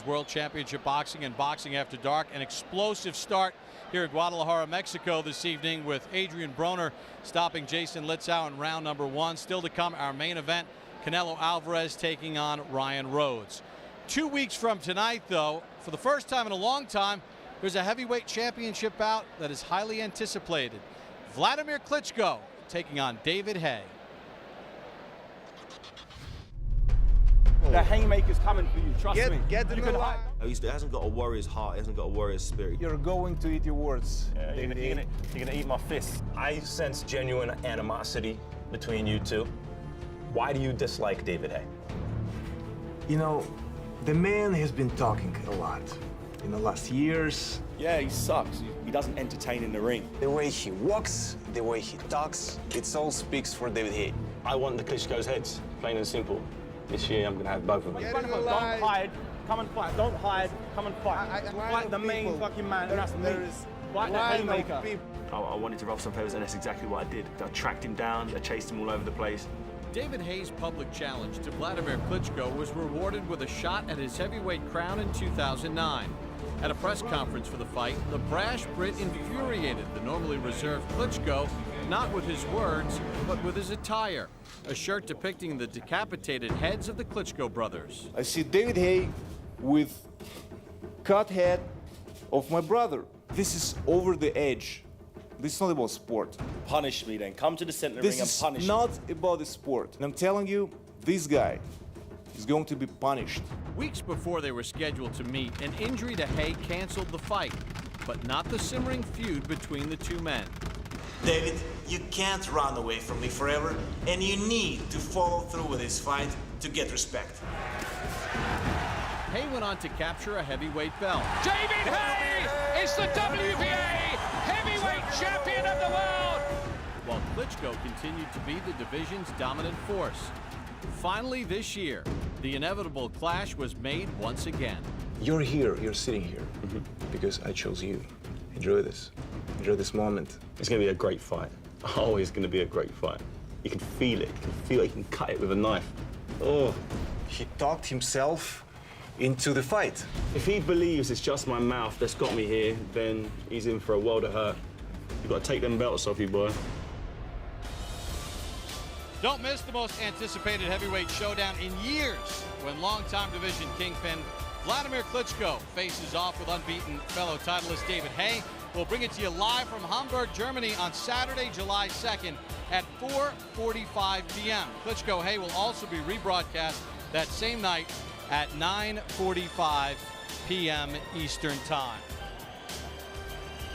World Championship Boxing and Boxing After Dark. An explosive start here in Guadalajara, Mexico this evening with Adrian Broner stopping Jason Litzau in round number 1. Still to come, our main event, Canelo Alvarez taking on Ryan Rhodes. 2 weeks from tonight, though, for the first time in a long time, there's a heavyweight championship bout that is highly anticipated. Vladimir Klitschko taking on David Haye. The haymaker's coming for you, trust me. Get the new line. He hasn't got a warrior's heart, he hasn't got a warrior's spirit. You're going to eat your words. Yeah, you're gonna eat my fist. I sense genuine animosity between you two. Why do you dislike David Haye? You know, the man has been talking a lot in the last years. Yeah, he sucks. He doesn't entertain in the ring. The way he walks, the way he talks, it all speaks for David Haye. I want the Klitschko's heads, plain and simple. This year, I'm gonna have both of them. Don't hide, come and fight. Don't hide, come and fight. Fight the main fucking man, that's me. Fight the haymaker. I wanted to ruffle some feathers, and that's exactly what I did. I tracked him down, I chased him all over the place. David Haye's public challenge to Vladimir Klitschko was rewarded with a shot at his heavyweight crown in 2009. At a press conference for the fight, the brash Brit infuriated the normally reserved Klitschko, not with his words, but with his attire. A shirt depicting the decapitated heads of the Klitschko brothers. I see David Haye with cut head of my brother. This is over the edge. This is not about sport. Punish me then. Come to the center of the ring and punish me. This is not about the sport. And I'm telling you, this guy is going to be punished. Weeks before they were scheduled to meet, an injury to Haye canceled the fight, but not the simmering feud between the two men. David, you can't run away from me forever, and you need to follow through with this fight to get respect. Haye went on to capture a heavyweight belt. David Haye is the WBA heavyweight champion of the world! While Klitschko continued to be the division's dominant force. Finally this year, the inevitable clash was made once again. You're here, you're sitting here, because I chose you. Enjoy this. Enjoy this moment. It's gonna be a great fight. Oh, it's gonna be a great fight. You can feel it, you can feel it, you can cut it with a knife. Oh. He talked himself into the fight. If he believes it's just my mouth that's got me here, then he's in for a world of hurt. You've got to take them belts off you, boy. Don't miss the most anticipated heavyweight showdown in years when longtime division kingpin Vladimir Klitschko faces off with unbeaten fellow titleist David Haye. We'll bring it to you live from Hamburg, Germany on Saturday, July 2nd at 4:45 p.m. Klitschko Haye will also be rebroadcast that same night at 9:45 p.m. Eastern Time.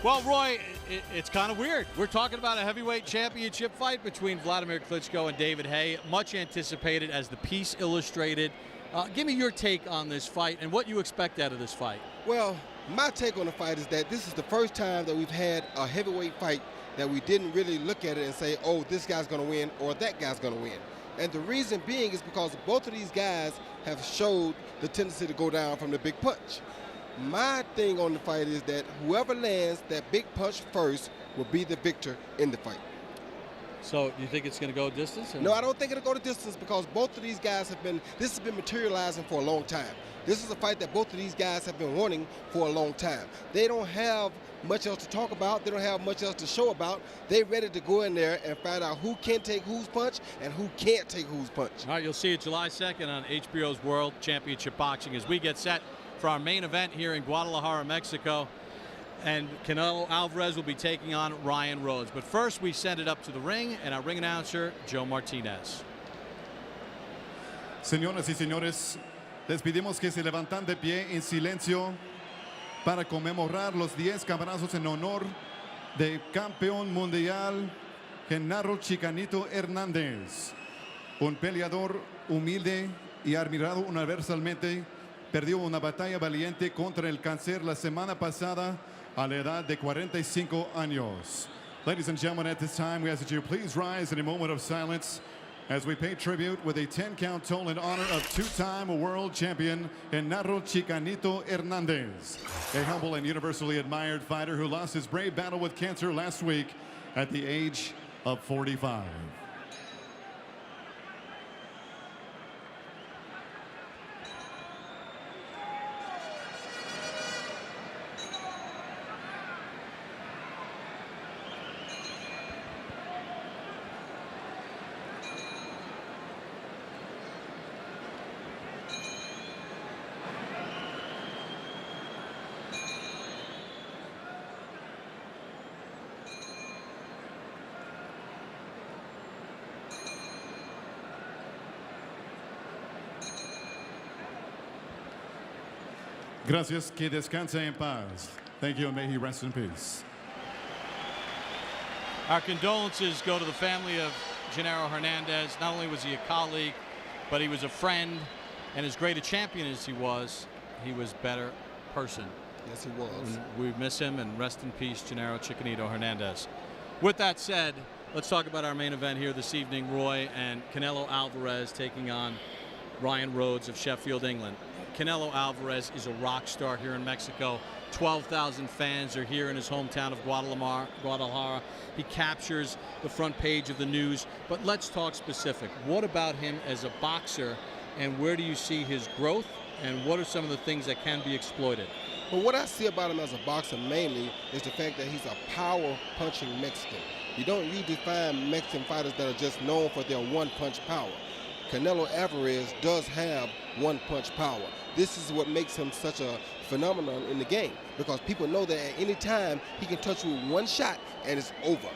Well, Roy, it's kind of weird. We're talking about a heavyweight championship fight between Vladimir Klitschko and David Haye, much anticipated as the piece illustrated. Give me your take on this fight and what you expect out of this fight. Well, my take on the fight is that this is the first time that we've had a heavyweight fight that we didn't really look at it and say, oh, this guy's going to win or that guy's going to win. And the reason being is because both of these guys have showed the tendency to go down from the big punch. My thing on the fight is that whoever lands that big punch first will be the victor in the fight. So you think it's going to go distance? No, I don't think it'll go to distance because both of these guys this has been materializing for a long time. This is a fight that both of these guys have been wanting for a long time. They don't have much else to talk about. They don't have much else to show about. They're ready to go in there and find out who can take whose punch and who can't take whose punch. All right, you'll see it July 2nd on HBO's World Championship Boxing as we get set for our main event here in Guadalajara, Mexico. And Canelo Alvarez will be taking on Ryan Rhodes. But first, we send it up to the ring, and our ring announcer, Joe Martinez. Señoras y señores, les pedimos que se levantan de pie en silencio para conmemorar los 10 campeonatos en honor de campeón mundial Genaro Chicanito Hernández. Un peleador humilde y admirado universalmente, perdió una batalla valiente contra el cáncer la semana pasada a la edad de 45 años. Ladies and gentlemen, at this time, we ask that you please rise in a moment of silence as we pay tribute with a 10-count toll in honor of two-time world champion Genaro Chicanito Hernández, a humble and universally admired fighter who lost his brave battle with cancer last week at the age of 45. Gracias, que descanse en paz. Thank you, and may he rest in peace. Our condolences go to the family of Genaro Hernandez. Not only was he a colleague, but he was a friend, and as great a champion as he was a better person. Yes, he was. And we miss him, and rest in peace, Genaro Chiquinito Hernandez. With that said, let's talk about our main event here this evening, Roy, and Canelo Alvarez taking on Ryan Rhodes of Sheffield, England. Canelo Alvarez is a rock star here in Mexico. 12,000 fans are here in his hometown of Guadalajara. He captures the front page of the news. But let's talk specific. What about him as a boxer, and where do you see his growth, and what are some of the things that can be exploited? Well, what I see about him as a boxer mainly is the fact that he's a power-punching Mexican. You don't usually find Mexican fighters that are just known for their one-punch power. Canelo Alvarez does have one-punch power. This is what makes him such a phenomenon in the game, because people know that at any time he can touch you with one shot and it's over.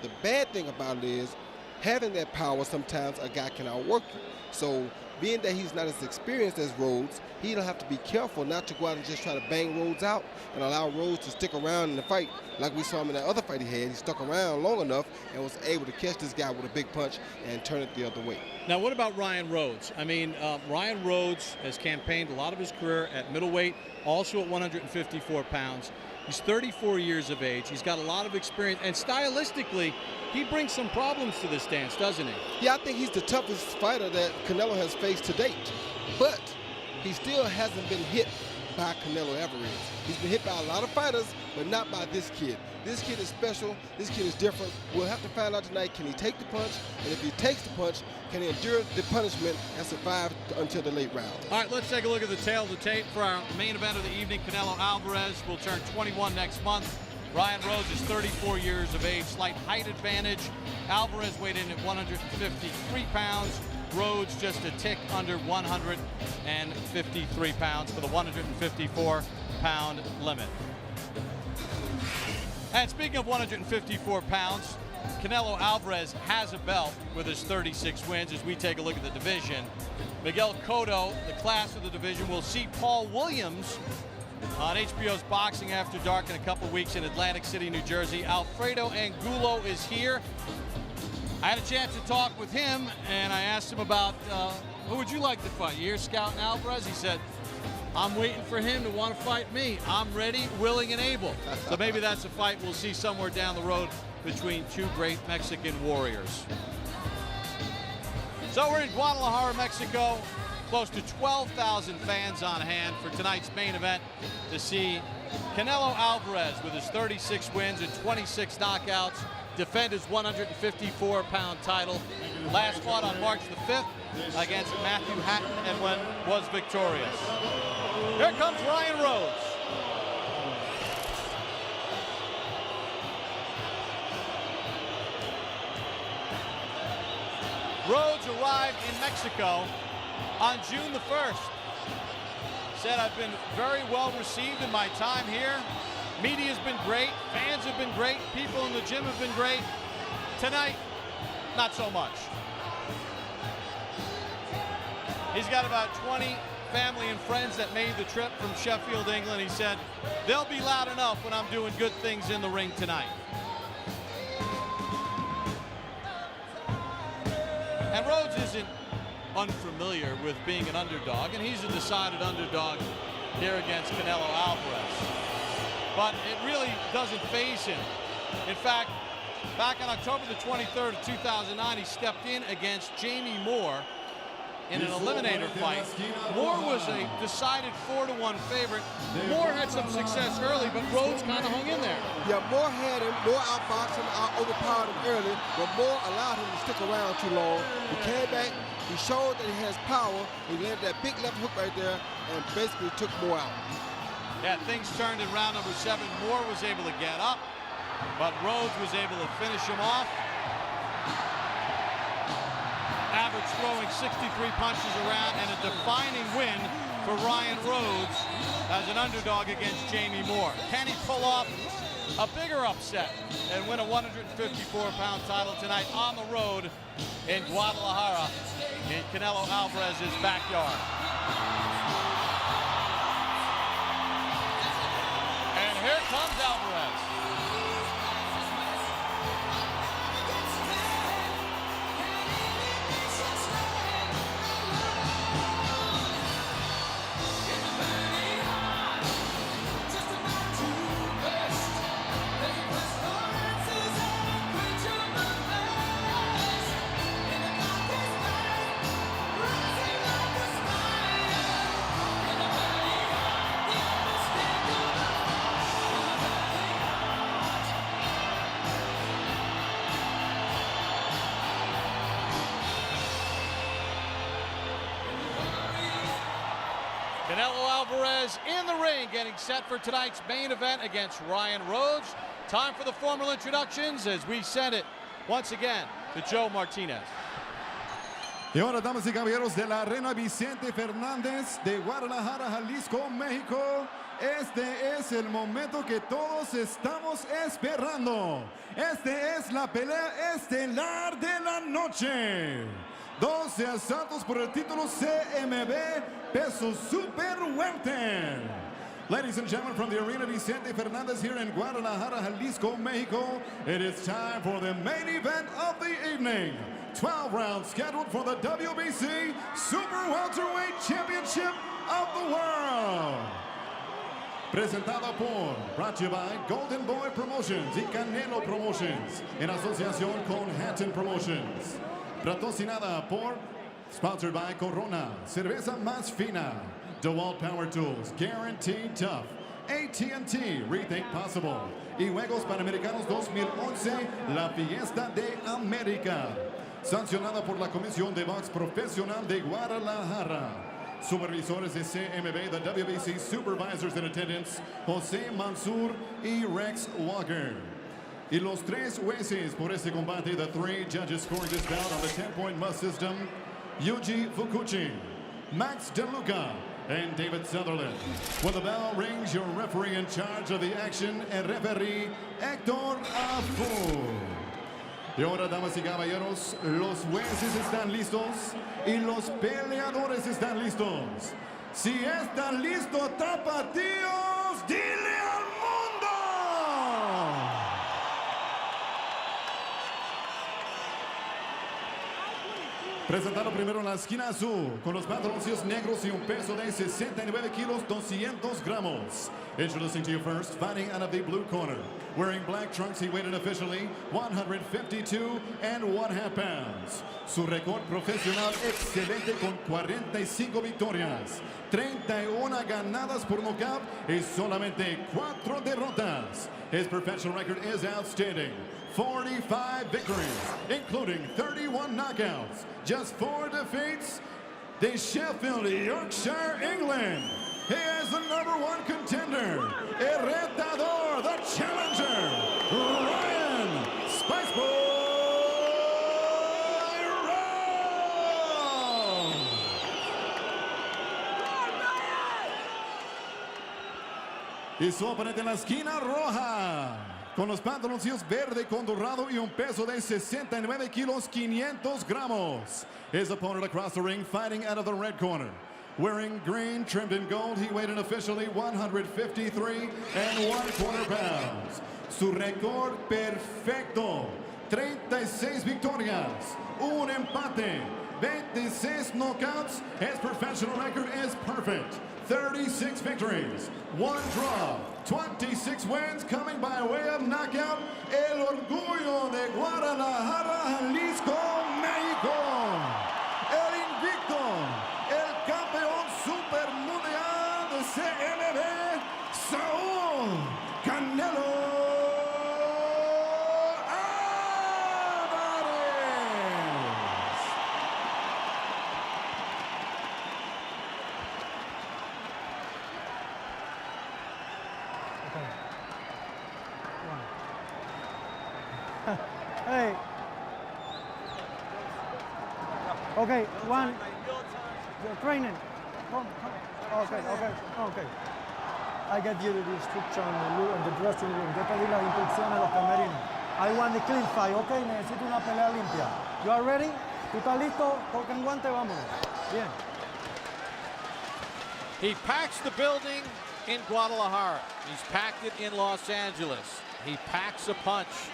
The bad thing about it is having that power, sometimes a guy can outwork you. So being that he's not as experienced as Rhodes, he'll have to be careful not to go out and just try to bang Rhodes out and allow Rhodes to stick around in the fight like we saw him in that other fight he had. He stuck around long enough and was able to catch this guy with a big punch and turn it the other way. Now, what about Ryan Rhodes? I mean, Ryan Rhodes has campaigned a lot of his career at middleweight, also at 154 pounds. He's 34 years of age. He's got a lot of experience, and stylistically, he brings some problems to this dance, doesn't he? Yeah, I think he's the toughest fighter that Canelo has faced to date. But he still hasn't been hit by Canelo Alvarez. He's been hit by a lot of fighters, but not by this kid. This kid is special. This kid is different. We'll have to find out tonight, can he take the punch? And if he takes the punch, can he endure the punishment and survive until the late round? All right, let's take a look at the tail of the tape for our main event of the evening. Canelo Alvarez will turn 21 next month. Ryan Rhodes is 34 years of age, slight height advantage. Alvarez weighed in at 153 pounds. Rhodes just a tick under 153 pounds for the 154-pound limit. And speaking of 154 pounds, Canelo Alvarez has a belt with his 36 wins. As we take a look at the division, Miguel Cotto, the class of the division, will see Paul Williams on HBO's Boxing After Dark in a couple weeks in Atlantic City, New Jersey. Alfredo Angulo is here. I had a chance to talk with him, and I asked him about who would you like to fight? You're scouting Alvarez? He said, I'm waiting for him to want to fight me. I'm ready, willing, and able. So maybe that's a fight we'll see somewhere down the road between two great Mexican warriors. So we're in Guadalajara, Mexico. Close to 12,000 fans on hand for tonight's main event to see Canelo Alvarez with his 36 wins and 26 knockouts defend his 154-pound title. Last fought on March the 5th against Matthew Hatton and was victorious. Here comes Ryan Rhodes. Rhodes arrived in Mexico on June the 1st. Said, I've been very well received in my time here. Media's been great, fans have been great, people in the gym have been great. Tonight, not so much. He's got about 20 family and friends that made the trip from Sheffield, England. He said, they'll be loud enough when I'm doing good things in the ring tonight. And Rhodes isn't unfamiliar with being an underdog, and he's a decided underdog here against Canelo Alvarez. But it really doesn't faze him. In fact, back on October the 23rd of 2009, he stepped in against Jamie Moore in an eliminator fight. Moore was a decided 4-1 favorite. Moore had some success early, but Rhodes kind of hung in there. Yeah, Moore had him, Moore outboxed him, overpowered him early, but Moore allowed him to stick around too long. He came back, he showed that he has power, he landed that big left hook right there, and basically took Moore out. Yeah, things turned in round number 7. Moore was able to get up, but Rhodes was able to finish him off. Average throwing 63 punches around, and a defining win for Ryan Rhodes as an underdog against Jamie Moore. Can he pull off a bigger upset and win a 154-pound title tonight on the road in Guadalajara in Canelo Alvarez's backyard? Alvarez in the ring, getting set for tonight's main event against Ryan Rhodes. Time for the formal introductions as we send it once again to Joe Martinez. Y ahora, damas y caballeros, de la Arena Vicente Fernández de Guadalajara, Jalisco, México, este es el momento que todos estamos esperando. Este es la pelea estelar de la noche. 12 asaltos por el título CMB peso super welter. Ladies and gentlemen, from the Arena Vicente Fernández here in Guadalajara, Jalisco, Mexico, it is time for the main event of the evening. 12 rounds scheduled for the WBC Super Welterweight Championship of the World. Presentada por, brought to you by Golden Boy Promotions y Canelo Promotions, en asociación con Hatton Promotions. Patrocinada por, sponsored by Corona, cerveza más fina, DeWalt Power Tools, Guaranteed Tough, AT&T, Rethink Possible, y Juegos Panamericanos 2011, la Fiesta de América. Sancionada por la Comisión de Box Profesional de Guadalajara. Supervisores de CMB, the WBC Supervisors in Attendance, José Mansur y Rex Walker. Y los tres jueces por este combate, the three judges scoring this bout on the 10-point must system, Yuji Fukuchi, Max DeLuca, and David Sutherland. When the bell rings, your referee in charge of the action, el referee Héctor Afu. Y ahora, damas y caballeros, los jueces están listos y los peleadores están listos. Si están listos, tapatíos, dile al mundo. Presentando primero en la esquina azul, con los pantalones negros y un peso de 69 kilos, 200 gramos. Introducing to you first, fighting out of the blue corner. Wearing black trunks, he weighed in officially 152.5 pounds. Su récord profesional excelente con 45 victorias, 31 ganadas por nocaut y solamente 4 derrotas. His professional record is outstanding. 45 victories, including 31 knockouts, just 4 defeats. De Sheffield, Yorkshire, England. He is the #1 contender, el retador, the challenger, Ryan Spiceboy Rhodes. Y su oponente en la esquina roja, con los pantaloncillos verde con dorado y un peso de 69 kilos, 500 gramos. His opponent across the ring, fighting out of the red corner. Wearing green, trimmed in gold, he weighed in officially 153.25 pounds. Su récord perfecto, 36 victorias, un empate, 26 knockouts. His professional record is perfect, 36 victories, 1 draw, 26 wins coming by way of knockout. El orgullo de Guadalajara, Jalisco, México. El invicto, el campeón super mundial de CMB, Saúl Canelo Alvarez. Hey. Okay, one. Training. Come. Okay. I get you the instruction and the dressing room. Yo pedí las instrucciones a los camerinos. I want the clean fight. Okay, necesito una pelea limpia. You are ready? ¿Tú estás listo? Toca en guante, vámonos. Bien. He packs the building in Guadalajara. He's packed it in Los Angeles. He packs a punch.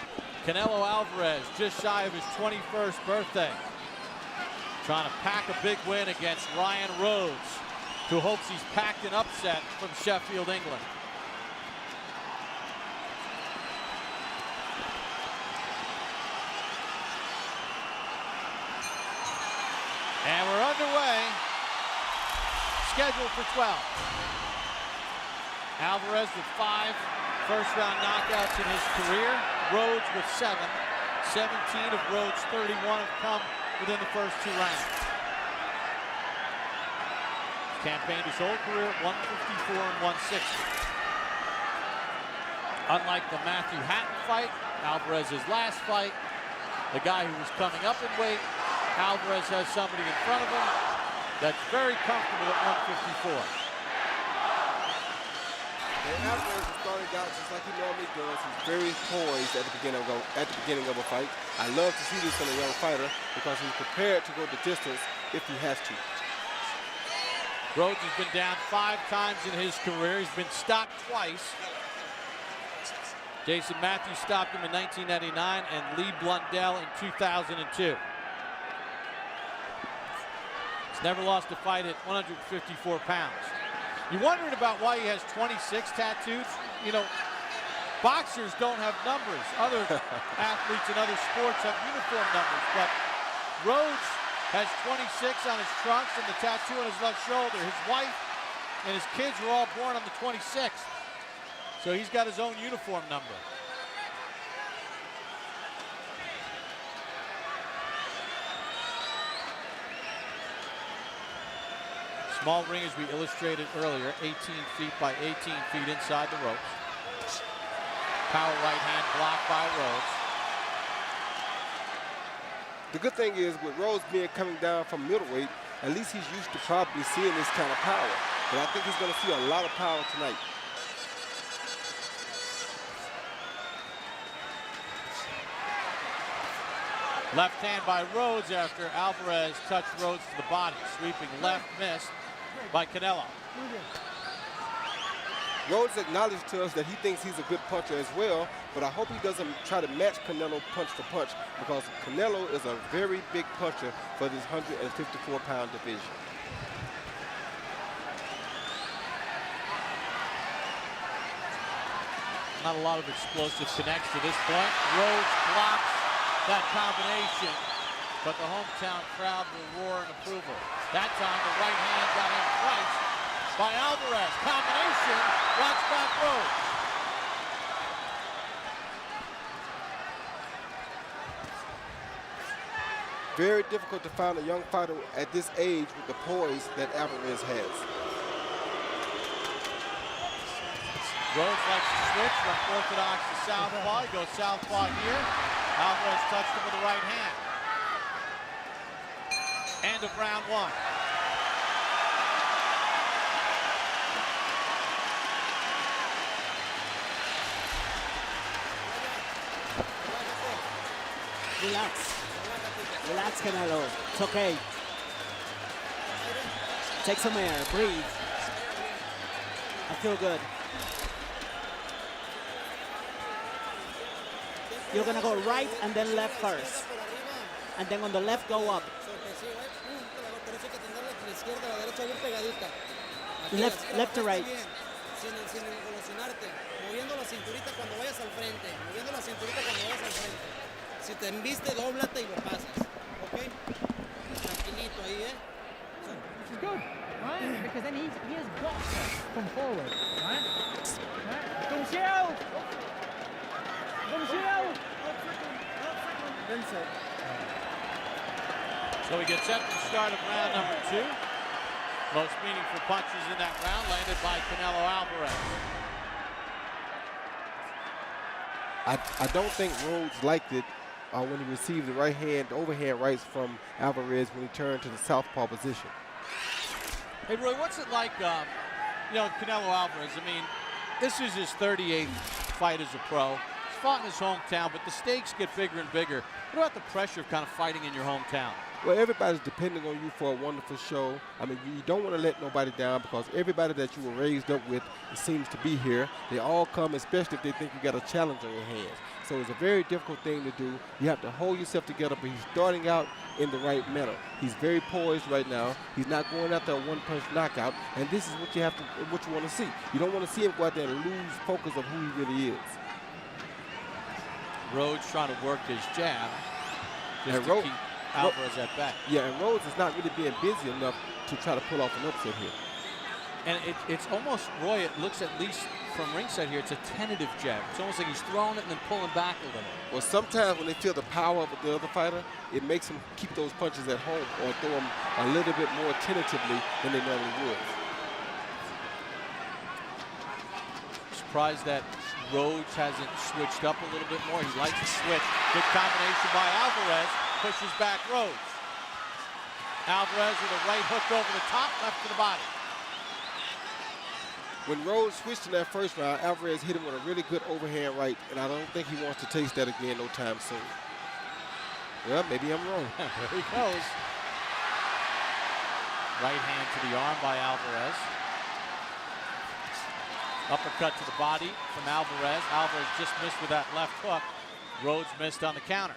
Canelo Alvarez, just shy of his 21st birthday, trying to pack a big win against Ryan Rhodes, who hopes he's packed an upset from Sheffield, England. And we're underway, scheduled for 12. Alvarez with 5 first-round knockouts in his career. Rhodes with 7. 17 of Rhodes' 31 have come within the first 2 rounds. campaigned his whole career at 154 and 160. Unlike the Matthew Hatton fight, Alvarez's last fight, the guy who was coming up in weight, Alvarez has somebody in front of him that's very comfortable at 154. And Alvarez is starting out just like he normally does. He's very poised at the beginning of a fight. I love to see this in a young fighter because he's prepared to go the distance if he has to. Rhodez has been down 5 times in his career. He's been stopped twice. Jason Matthews stopped him in 1999 and Lee Blundell in 2002. He's never lost a fight at 154 pounds. You wondered about why he has 26 tattoos? You know, boxers don't have numbers. Other athletes in other sports have uniform numbers, but Rhodez has 26 on his trunks and the tattoo on his left shoulder. His wife and his kids were all born on the 26th. So he's got his own uniform number. Small ring, as we illustrated earlier, 18 feet by 18 feet inside the ropes. Power right hand blocked by Rhodez. The good thing is with Rhodez being coming down from middleweight, at least he's used to probably seeing this kind of power. But I think he's going to see a lot of power tonight. Left hand by Rhodez after Alvarez touched Rhodez to the body. Sweeping left miss by Canelo. Rhodez acknowledged to us that he thinks he's a good puncher as well, but I hope he doesn't try to match Canelo punch for punch because Canelo is a very big puncher for this 154-pound division. Not a lot of explosive connects to this point. Rhodez blocks that combination, but the hometown crowd will roar in approval. That time the right hand got in twice by Alvarez. Combination, watch back Rhodez. Very difficult to find a young fighter at this age with the poise that Alvarez has. Rhodez likes to switch from orthodox to southpaw. He goes southpaw here. Alvarez touched him with the right hand. End of round 1. Relax. Relax, Canelo. It's okay. Take some air. Breathe. I feel good. You're going to go right and then left first. And then on the left, go up. Left to right. Si te embiste, dóblate y lo pasas. ¿Ok? Tranquilito ahí, ¿eh? Which is good, right? Because then he has got to come forward, right? Come shield! Come shield! Vincent. So we get set to the start of round number 2. Most meaningful punches in that round landed by Canelo Alvarez. I don't think Rhodez liked it when he received the right hand, overhand rights from Alvarez when he turned to the southpaw position. Hey, Roy, what's it like, you know, Canelo Alvarez? I mean, this is his 38th fight as a pro. He's fought in his hometown, but the stakes get bigger and bigger. What about the pressure of kind of fighting in your hometown? Well, everybody's depending on you for a wonderful show. I mean, you don't want to let nobody down because everybody that you were raised up with seems to be here. They all come, especially if they think you got a challenge on your hands. So it's a very difficult thing to do. You have to hold yourself together, but he's starting out in the right manner. He's very poised right now. He's not going after a one-punch knockout, and this is what you have to, what you want to see. You don't want to see him go out there and lose focus of who he really is. Rhodez trying to work his jab just to keep Alvarez at back. Yeah, and Rhodez is not really being busy enough to try to pull off an upset here. And it's almost, Roy, it looks at least from ringside here, it's a tentative jab. It's almost like he's throwing it and then pulling back a little. Well, sometimes when they feel the power of the other fighter, it makes them keep those punches at home or throw them a little bit more tentatively than they normally would. surprised that Rhodes hasn't switched up a little bit more. He likes to switch. Good combination by Alvarez. Pushes back Rhodes. Alvarez with a right hook over the top, left to the body. When Rhodes switched in that first round, Alvarez hit him with a really good overhand right, and I don't think he wants to taste that again no time soon. Well, maybe I'm wrong. There he goes. Right hand to the arm by Alvarez. Uppercut to the body from Alvarez. Alvarez just missed with that left hook. Rhodes missed on the counter.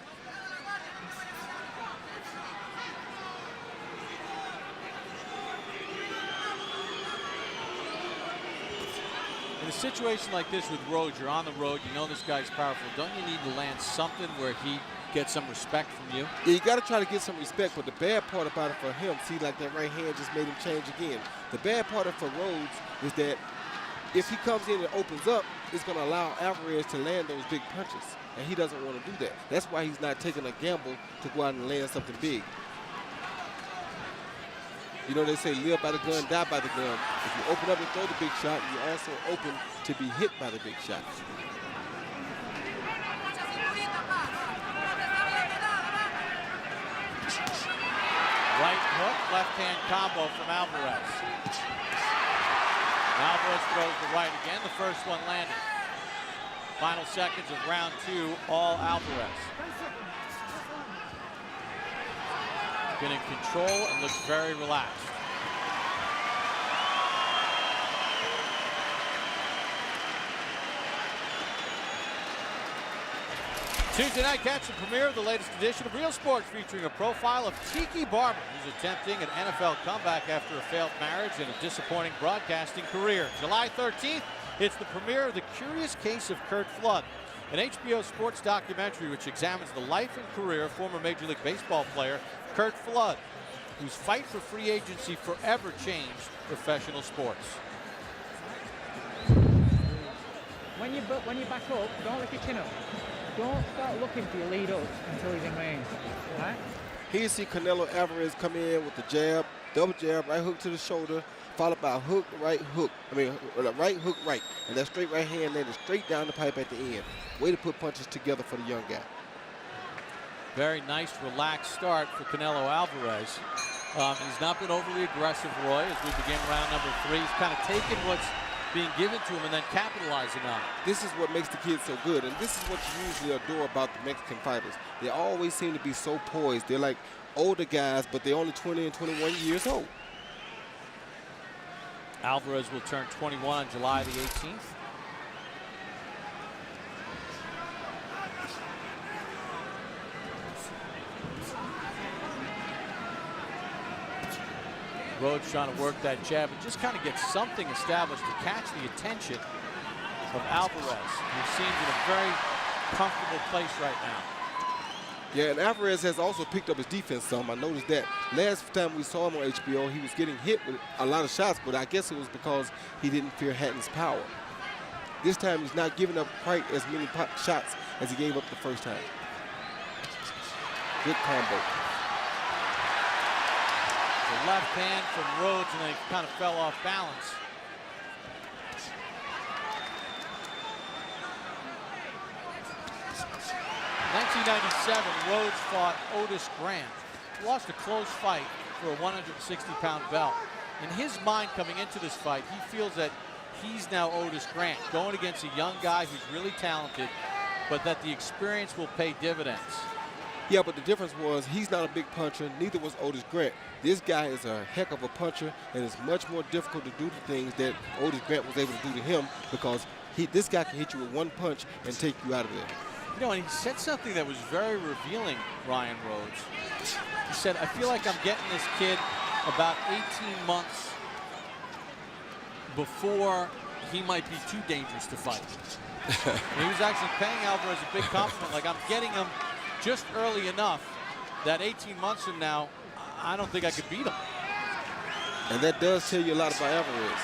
In a situation like this with Rhodes, you're on the road, you know this guy's powerful. Don't you need to land something where he gets some respect from you? Yeah, you got to try to get some respect, but the bad part about it for him, see, like that right hand just made him change again. The bad part of for Rhodes is that if he comes in and opens up, it's going to allow Alvarez to land those big punches, and he doesn't want to do that. That's why he's not taking a gamble to go out and land something big. You know, they say live by the gun, die by the gun. If you open up and throw the big shot, you're also open to be hit by the big shot. Right hook, left hand combo from Alvarez. Alvarez throws the right again. The first one landed. Final seconds of round 2, all Alvarez. Been in control and looks very relaxed. Tuesday night, catch the premiere of the latest edition of Real Sports, featuring a profile of Tiki Barber, who's attempting an NFL comeback after a failed marriage and a disappointing broadcasting career. July 13th, it's the premiere of The Curious Case of Curt Flood, an HBO sports documentary which examines the life and career of former Major League Baseball player Curt Flood, whose fight for free agency forever changed professional sports. When you back up, don't lift your chin up. Don't start looking for your lead up until he's in range, right? Here you see Canelo Alvarez come in with the jab, double jab, right hook to the shoulder, followed by a hook, right hook. Right hook, right. And that straight right hand landed straight down the pipe at the end. Way to put punches together for the young guy. Very nice, relaxed start for Canelo Alvarez. He's not been overly aggressive, Roy, as we begin round number 3. He's kind of taken what's being given to him and then capitalizing on it. This is what makes the kids so good, and this is what you usually adore about the Mexican fighters. They always seem to be so poised. They're like older guys, but they're only 20 and 21 years old. Alvarez will turn 21 on July the 18th. Rhodes trying to work that jab and just kind of get something established to catch the attention of Alvarez, who seems in a very comfortable place right now. Yeah, and Alvarez has also picked up his defense some. I noticed that. Last time we saw him on HBO, he was getting hit with a lot of shots, but I guess it was because he didn't fear Hatton's power. This time he's not giving up quite as many shots as he gave up the first time. Good combo. The left hand from Rhodes, and then he kind of fell off balance. In 1997, Rhodes fought Otis Grant. Lost a close fight for a 160-pound belt. In his mind coming into this fight, he feels that he's now Otis Grant, going against a young guy who's really talented, but that the experience will pay dividends. Yeah, but the difference was he's not a big puncher, neither was Otis Grant. This guy is a heck of a puncher, and it's much more difficult to do the things that Otis Grant was able to do to him, because this guy can hit you with one punch and take you out of there. You know, and he said something that was very revealing, Ryan Rhodes. He said, I feel like I'm getting this kid about 18 months before he might be too dangerous to fight. He was actually paying Alvarez a big compliment, like I'm getting him just early enough that 18 months from now, I don't think I could beat him. And that does tell you a lot about Alvarez.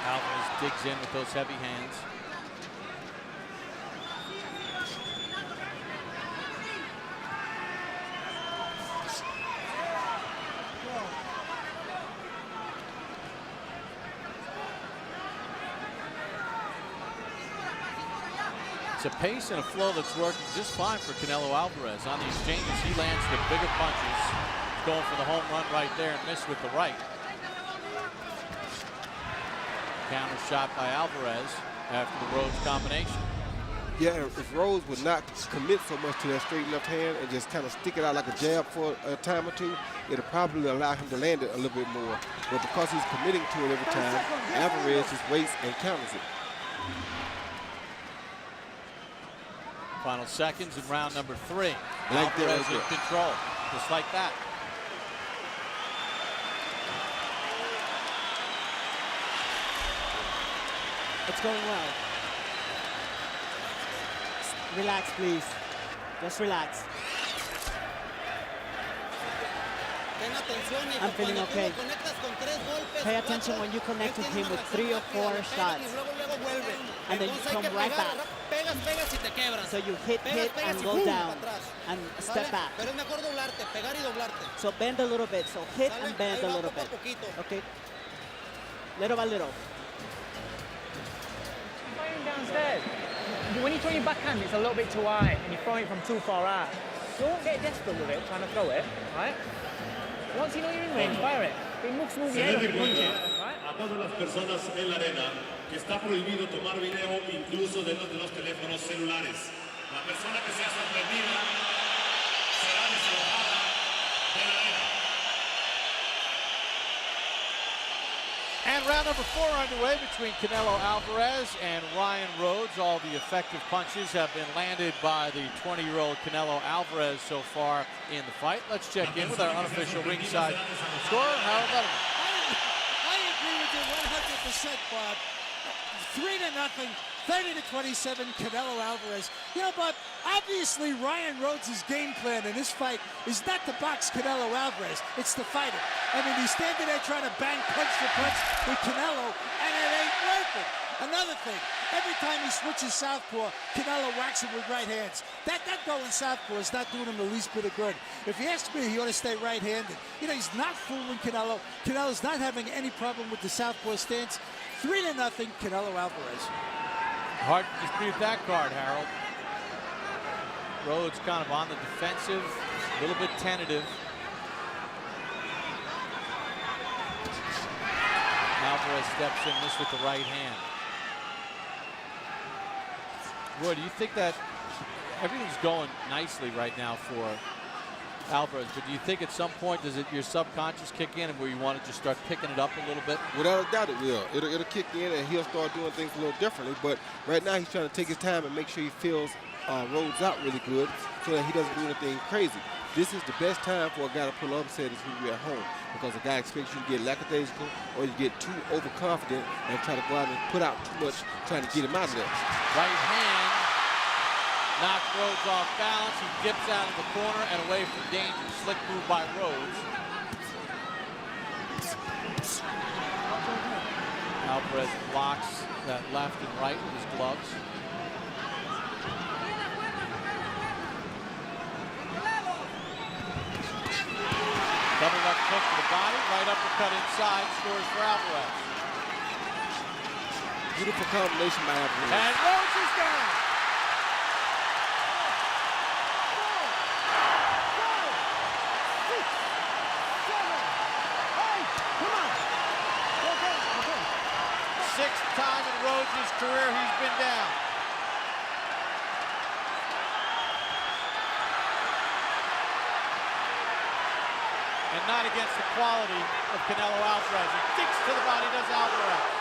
Alvarez digs in with those heavy hands. It's a pace and a flow that's working just fine for Canelo Alvarez. On the exchanges, he lands the bigger punches. He's going for the home run right there and missed with the right. Counter shot by Alvarez after the Rhodes combination. Yeah, if Rhodes would not commit so much to that straight left hand and just kind of stick it out like a jab for a time or two, it'll probably allow him to land it a little bit more. But because he's committing to it every time, Alvarez just waits and counters it. Final seconds in round number 3. Like Alvarez in control, just like that. It's going well. Relax, please. Just relax. I'm feeling okay. Pay attention when you connect with him with 3 or 4 shots. And then you come right back. So you hit and go down and step back. So bend a little bit. So hit and bend a little bit. Okay? Little by little. Firing downstairs. When you throw your backhand, it's a little bit too high and you're throwing it from too far out. Don't get desperate with it, trying to throw it, right? Once you know you're in range, fire it. It looks move your head up and punch it, right? A todas las personas en la arena que está prohibido tomar video incluso de los teléfonos celulares. La persona que sea sorprendida será desalojada de la arena. And round number 4 underway between Canelo Alvarez and Ryan Rhodes. All the effective punches have been landed by the 20-year-old Canelo Alvarez so far in the fight. Let's check in with our unofficial ringside scorer, Harold Letterman. I agree with you 100%, Bob. 3-0, 30-27, Canelo Alvarez. You know, Bob, obviously Ryan Rhodes' game plan in this fight is not to box Canelo Alvarez. It's to fight him. I mean, he's standing there trying to bang punch for punch with Canelo, and it ain't working. Another thing, every time he switches southpaw, Canelo whacks him with right hands. That going southpaw is not doing him the least bit of good. If you ask me, he ought to stay right-handed. You know, he's not fooling Canelo. Canelo's not having any problem with the southpaw stance. 3-0, Canelo Alvarez. Hard to dispute that card, Harold. Rhodes kind of on the defensive, a little bit tentative. Alvarez steps in this with the right hand. Roy, do you think that everything's going nicely right now for Alvarez, but do you think at some point does your subconscious kick in and where you want to just start picking it up a little bit? Without a doubt it will. It'll kick in and he'll start doing things a little differently, but right now he's trying to take his time and make sure he fills Rhodes out really good so that he doesn't do anything crazy. This is the best time for a guy to pull upset is when you're at home, because a guy expects you to get lackadaisical or you get too overconfident and try to go out and put out too much trying to get him out of there. Right hand knocks Rhodes off balance. He dips out of the corner and away from danger. Slick move by Rhodes. Alvarez blocks that left and right with his gloves. Double left hook to the body, right uppercut inside, scores for Alvarez. Beautiful combination by Alvarez. And Rhodes is down. Sixth time in Rhodes' career he's been down. And not against the quality of Canelo Alvarez. He kicks to the body, does Alvarez.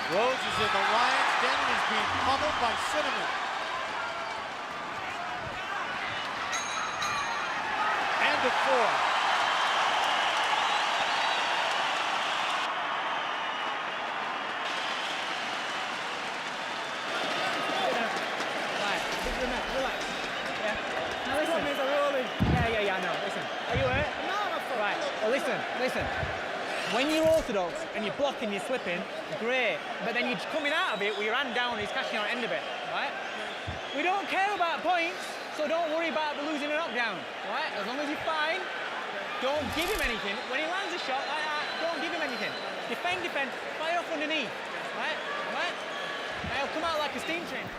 Rhodes is in the lion's den and he's being pummeled by Cinnamon. And a 4. Relax. Yeah. Now listen. Yeah, I know. Listen. Are you hurt? No, I'm fine. Right. Well, listen. When you're orthodox and you're blocking, you're slipping, great. But then you're coming out of it with your hand down and he's catching out at the end of it, right? We don't care about points, so don't worry about losing a knockdown, right? As long as you're fine, don't give him anything. When he lands a shot like that, don't give him anything. Defend, fire off underneath, right? Right? And he'll come out like a steam train.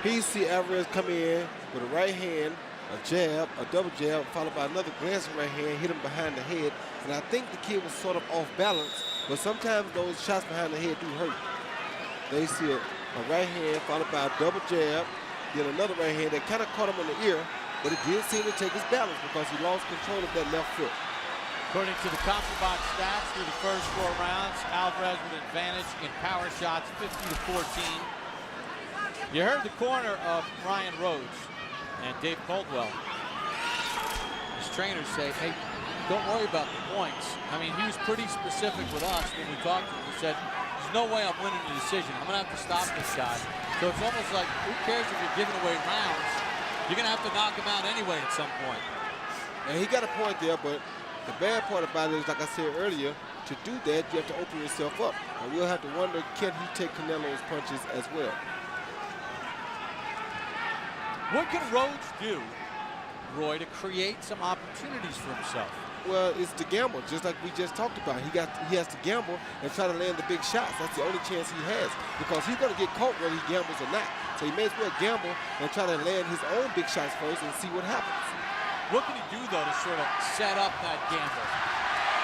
He see Alvarez come in with a right hand, a jab, a double jab, followed by another glancing right hand, hit him behind the head. And I think the kid was sort of off balance, but sometimes those shots behind the head do hurt. They see a right hand followed by a double jab, then another right hand that kind of caught him in the ear, but it did seem to take his balance because he lost control of that left foot. According to the CompuBox stats through the first 4 rounds, Alvarez with an advantage in power shots, 50-14. You heard the corner of Ryan Rhodes and Dave Caldwell. His trainers say, hey, don't worry about the points. I mean, he was pretty specific with us when we talked to him. He said, there's no way I'm winning the decision. I'm going to have to stop this guy. So it's almost like, who cares if you're giving away rounds? You're going to have to knock him out anyway at some point. And he got a point there, but the bad part about it is, like I said earlier, to do that, you have to open yourself up. And we'll have to wonder, can he take Canelo's punches as well? What can Rhodes do, Roy, to create some opportunities for himself? Well, it's to gamble, just like we just talked about. He has to gamble and try to land the big shots. That's the only chance he has, because he's going to get caught whether he gambles or not. So he may as well gamble and try to land his own big shots first and see what happens. What can he do, though, to sort of set up that gamble?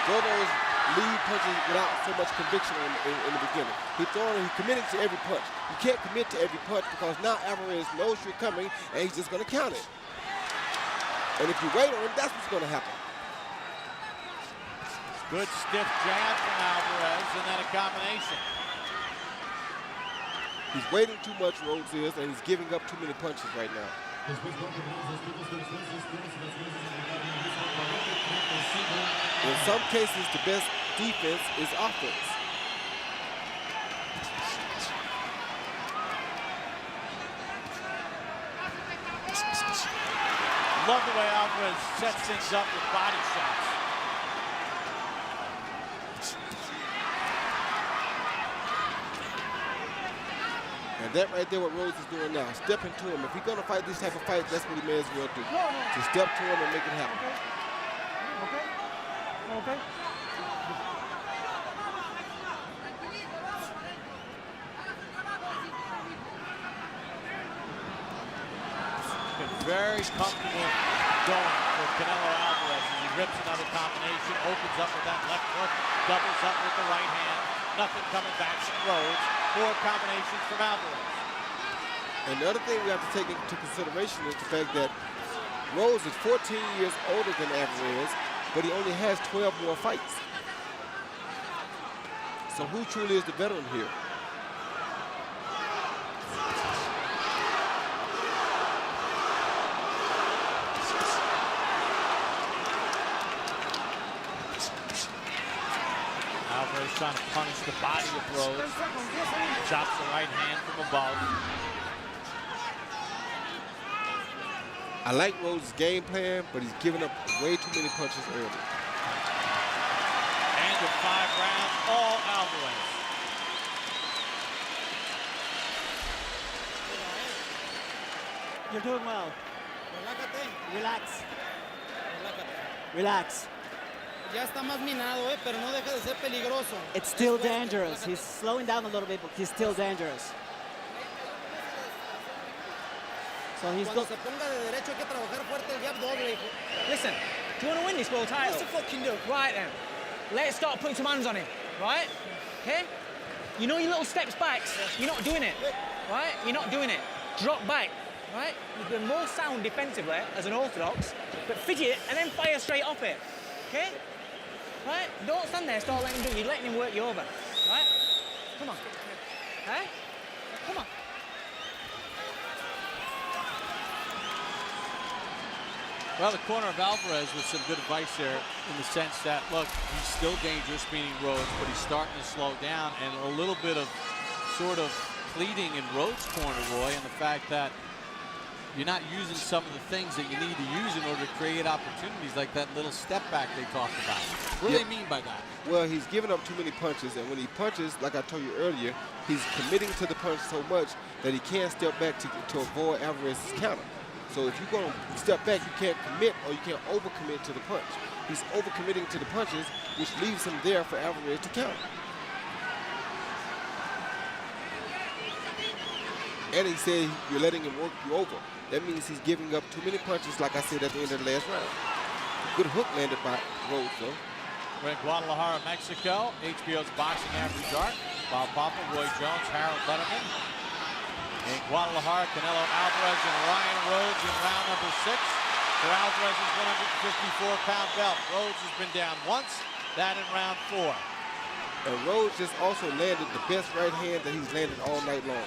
Throw those lead punches without so much conviction in the beginning. He committed to every punch. You can't commit to every punch because now Alvarez knows you're coming and he's just going to count it. And if you wait on him, that's what's going to happen. Good stiff jab from Alvarez and then a combination. He's waiting too much, Rhodes is, and he's giving up too many punches right now. In some cases, the best defense is offense. Love the way Alvarez sets things up with body shots. And that right there, what Rhodes is doing now, stepping to him. If he's going to fight this type of fight, that's what he may as well do. To step to him and make it happen. Okay. Been very comfortable going for Canelo Alvarez as he rips another combination, opens up with that left hook, doubles up with the right hand. Nothing coming back from Rhodes. 4 combinations from Alvarez. And the other thing we have to take into consideration is the fact that Rhodes is 14 years older than Alvarez, but he only has 12 more fights. So who truly is the veteran here? Alvarez trying to punish the body of Rhodes. Chops the right hand from above. I like Rhodes' game plan, but he's giving up way too many punches early. End of 5 rounds, all Alvarez. You're doing well. Relax. Relax. Ya está más minado, pero no deja de ser peligroso. It's still dangerous. He's slowing down a little bit, but he's still dangerous. So he's Cuando se ponga de derecho hay que trabajar fuerte el jab doble. Listen, do you want to win this world title? What's the fucking do? Right then, let's start putting some hands on him, right? Okay? You know your little steps back, you're not doing it, right? You're not doing it. Drop back, right? You've been more sound defensively as an orthodox, but fidget and then fire straight off it, okay? Right? Don't stand there, start letting him do it. You're letting him work you over, right? Come on. Hey? Come on. Well, the corner of Alvarez with some good advice there in the sense that, look, he's still dangerous, meaning Rhodes, but he's starting to slow down, and a little bit of sort of pleading in Rhodes' corner, Roy, and the fact that you're not using some of the things that you need to use in order to create opportunities, like that little step back they talked about. What do they mean by that? Well, he's giving up too many punches, and when he punches, like I told you earlier, he's committing to the punch so much that he can't step back to avoid Alvarez's counter. So if you're going to step back, you can't commit or you can't overcommit to the punch. He's overcommitting to the punches, which leaves him there for Alvarez to counter. And he said you're letting him work you over. That means he's giving up too many punches, like I said at the end of the last round. Good hook landed by Rhodes, though. We're in Guadalajara, Mexico. HBO's Boxing After Dark. Bob Papa, Roy Jones, Harold Letterman. In Guadalajara, Canelo Alvarez and Ryan Rhodes in round number 6 for Alvarez's 154-pound belt. Rhodes has been down once, that in round 4. And Rhodes just also landed the best right hand that he's landed all night long.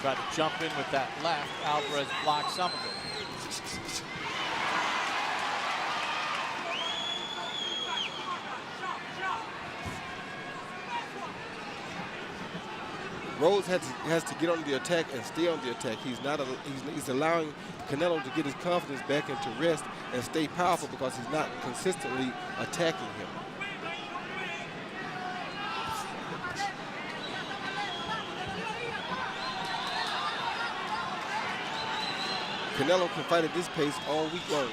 Tried to jump in with that left. Alvarez blocked some of it. Rhodes has to get on the attack and stay on the attack. He's allowing Canelo to get his confidence back and to rest and stay powerful because he's not consistently attacking him. Canelo can fight at this pace all week long.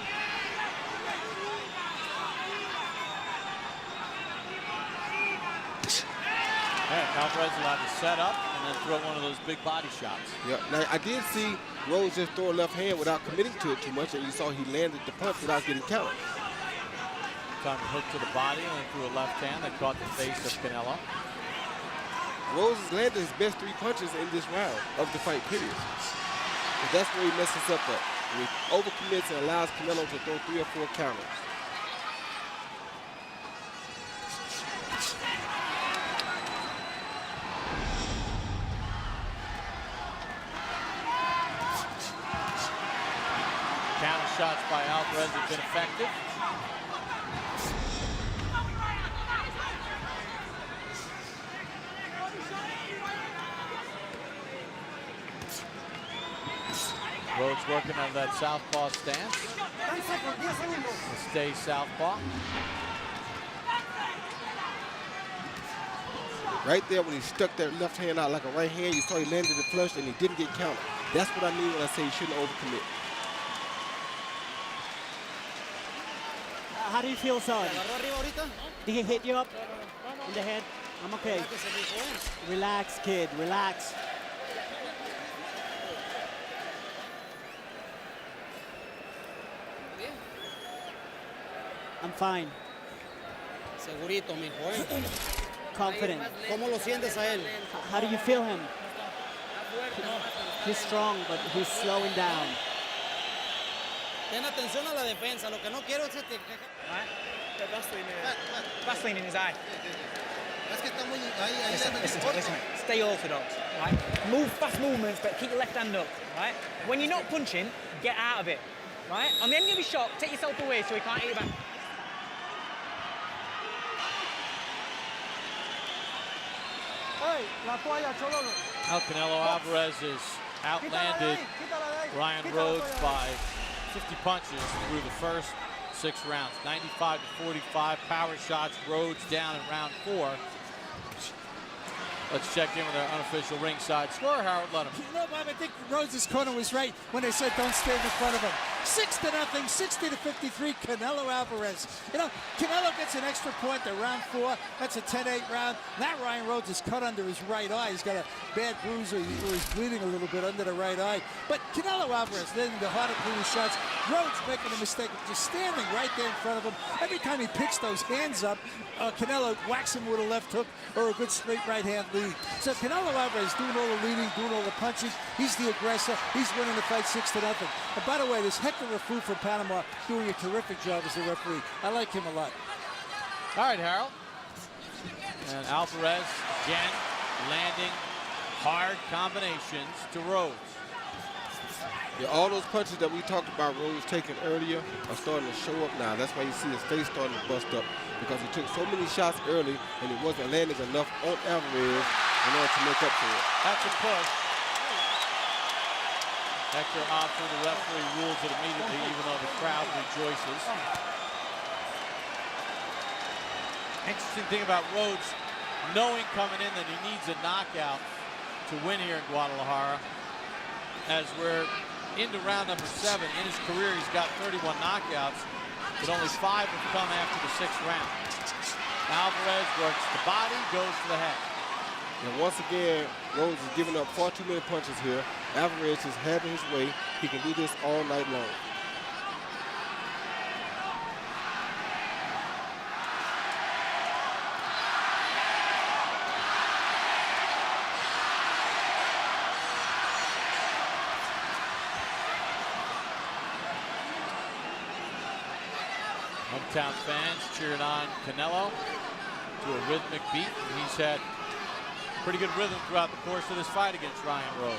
Alvarez allowed to set up and then throw one of those big body shots. Yeah, now I did see Rhodes just throw a left hand without committing to it too much, and you saw he landed the punch without getting countered. Time to hook to the body and then threw a left hand that caught the face of Canelo. Rhodes has landed his best 3 punches in this round of the fight, period. But that's where he messes up at. When he overcommits and allows Canelo to throw 3 or 4 counters. Counter shots by Alvarez have been effective. Rhodes working on that southpaw stance. Stay southpaw. Right there when he stuck that left hand out like a right hand, you saw he landed it flush and he didn't get countered. That's what I mean when I say he shouldn't overcommit. How do you feel, son? Did he hit you up in the head? I'm okay. Relax, kid, relax. I'm fine. Segurito, mijo. Confident. ¿Cómo lo sientes a él? How do you feel him? He's strong, but he's slowing down. Ten atención a la defensa. Lo que no quiero es que te... Vaseline in his eye. Es que está muy... Listen. Stay orthodox, right? Move fast movements, but keep your left hand up, right? When you're not punching, get out of it, right? On the end of your shot, take yourself away so he can't hit you back. Now Canelo Alvarez has outlanded Ryan Rhodes by 50 punches through the first 6 rounds. 95 to 45 power shots. Rhodes down in round 4. Let's check in with our unofficial ringside scorer, Harold Letterman. You know, Bob, I think Rhodes' corner was right when they said don't stand in front of him. 6-0, 60 to 53, Canelo Alvarez. You know, Canelo gets an extra point to round 4. That's a 10-8 round. Now Ryan Rhodes is cut under his right eye. He's got a bad bruise or he's bleeding a little bit under the right eye. But Canelo Alvarez letting the harder bleeding shots. Rhodes making a mistake of just standing right there in front of him. Every time he picks those hands up, Canelo whacks him with a left hook or a good straight right hand lead. So Canelo Alvarez doing all the leading, doing all the punching. He's the aggressor. He's winning the fight 6-0. And by the way, this Hector Rafu from Panama doing a terrific job as a referee. I like him a lot. All right, Harold. And Alvarez again landing hard combinations to Rhodes. Yeah, all those punches that we talked about Rose taking earlier are starting to show up now. That's why you see his face starting to bust up, because he took so many shots early and he wasn't landing enough on Alvarez in order to make up for it. That's a push. Hector opts for the referee, rules it immediately, even though the crowd rejoices. Interesting thing about Rhodes, knowing coming in that he needs a knockout to win here in Guadalajara, as we're into round number 7. In his career, he's got 31 knockouts, but only 5 have come after the 6th round. Alvarez works the body, goes to the head. And once again, Rhodes is giving up far too many punches here. Alvarez is having his way. He can do this all night long. Hometown fans cheering on Canelo to a rhythmic beat. And he's had pretty good rhythm throughout the course of this fight against Ryan Rhodes.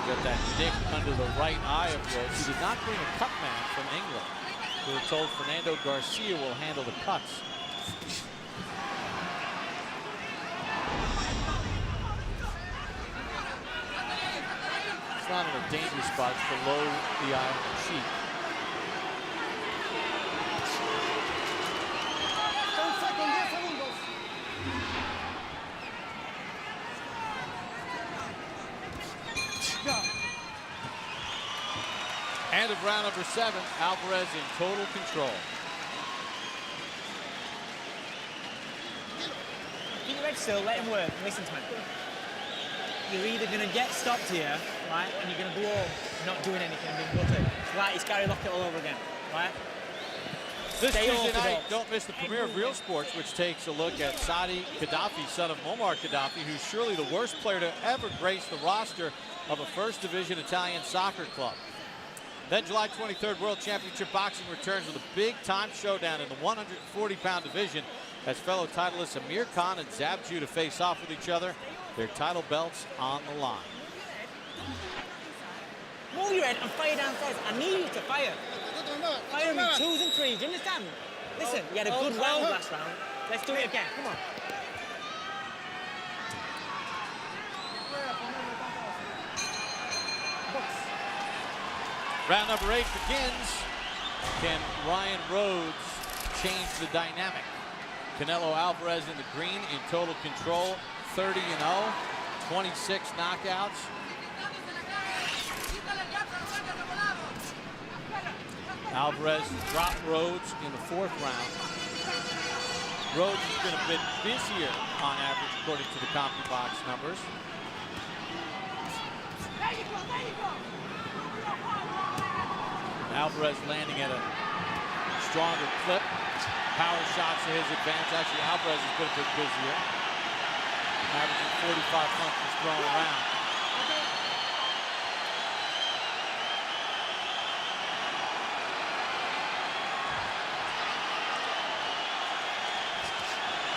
Got that nick under the right eye of Rhodes. He did not bring a cut man from England. We were told Fernando Garcia will handle the cuts. It's not in a dangerous spot, it's below the eye of the cheek. End of round number 7, Alvarez in total control. Keep your head still, let him work, listen to him. You're either going to get stopped here, right, and you're going to blow not doing anything and being gutted. It's like Scary Lockett all over again, right? This Tuesday night, don't miss the premiere of Real Sports, which takes a look at Saadi Gaddafi, son of Muammar Gaddafi, who's surely the worst player to ever grace the roster of a first division Italian soccer club. Then July 23rd, World Championship Boxing returns with a big-time showdown in the 140-pound division as fellow titleists Amir Khan and Zab Judah face off with each other, their title belts on the line. Move your head and fire downstairs. I need you to fire. Fire him in 2s and 3s, do you understand? Listen, you had a good round last round. Let's do it again, come on. Round number 8 begins. Can Ryan Rhodes change the dynamic? Canelo Alvarez in the green in total control, 30-0, 26 knockouts. Alvarez dropped Rhodes in the 4th round. Rhodes has been a bit busier on average according to the CompuBox numbers. Alvarez landing at a stronger clip. Power shots to his advantage. Actually, Alvarez has been a bit busier. Averaging 45 punches thrown around.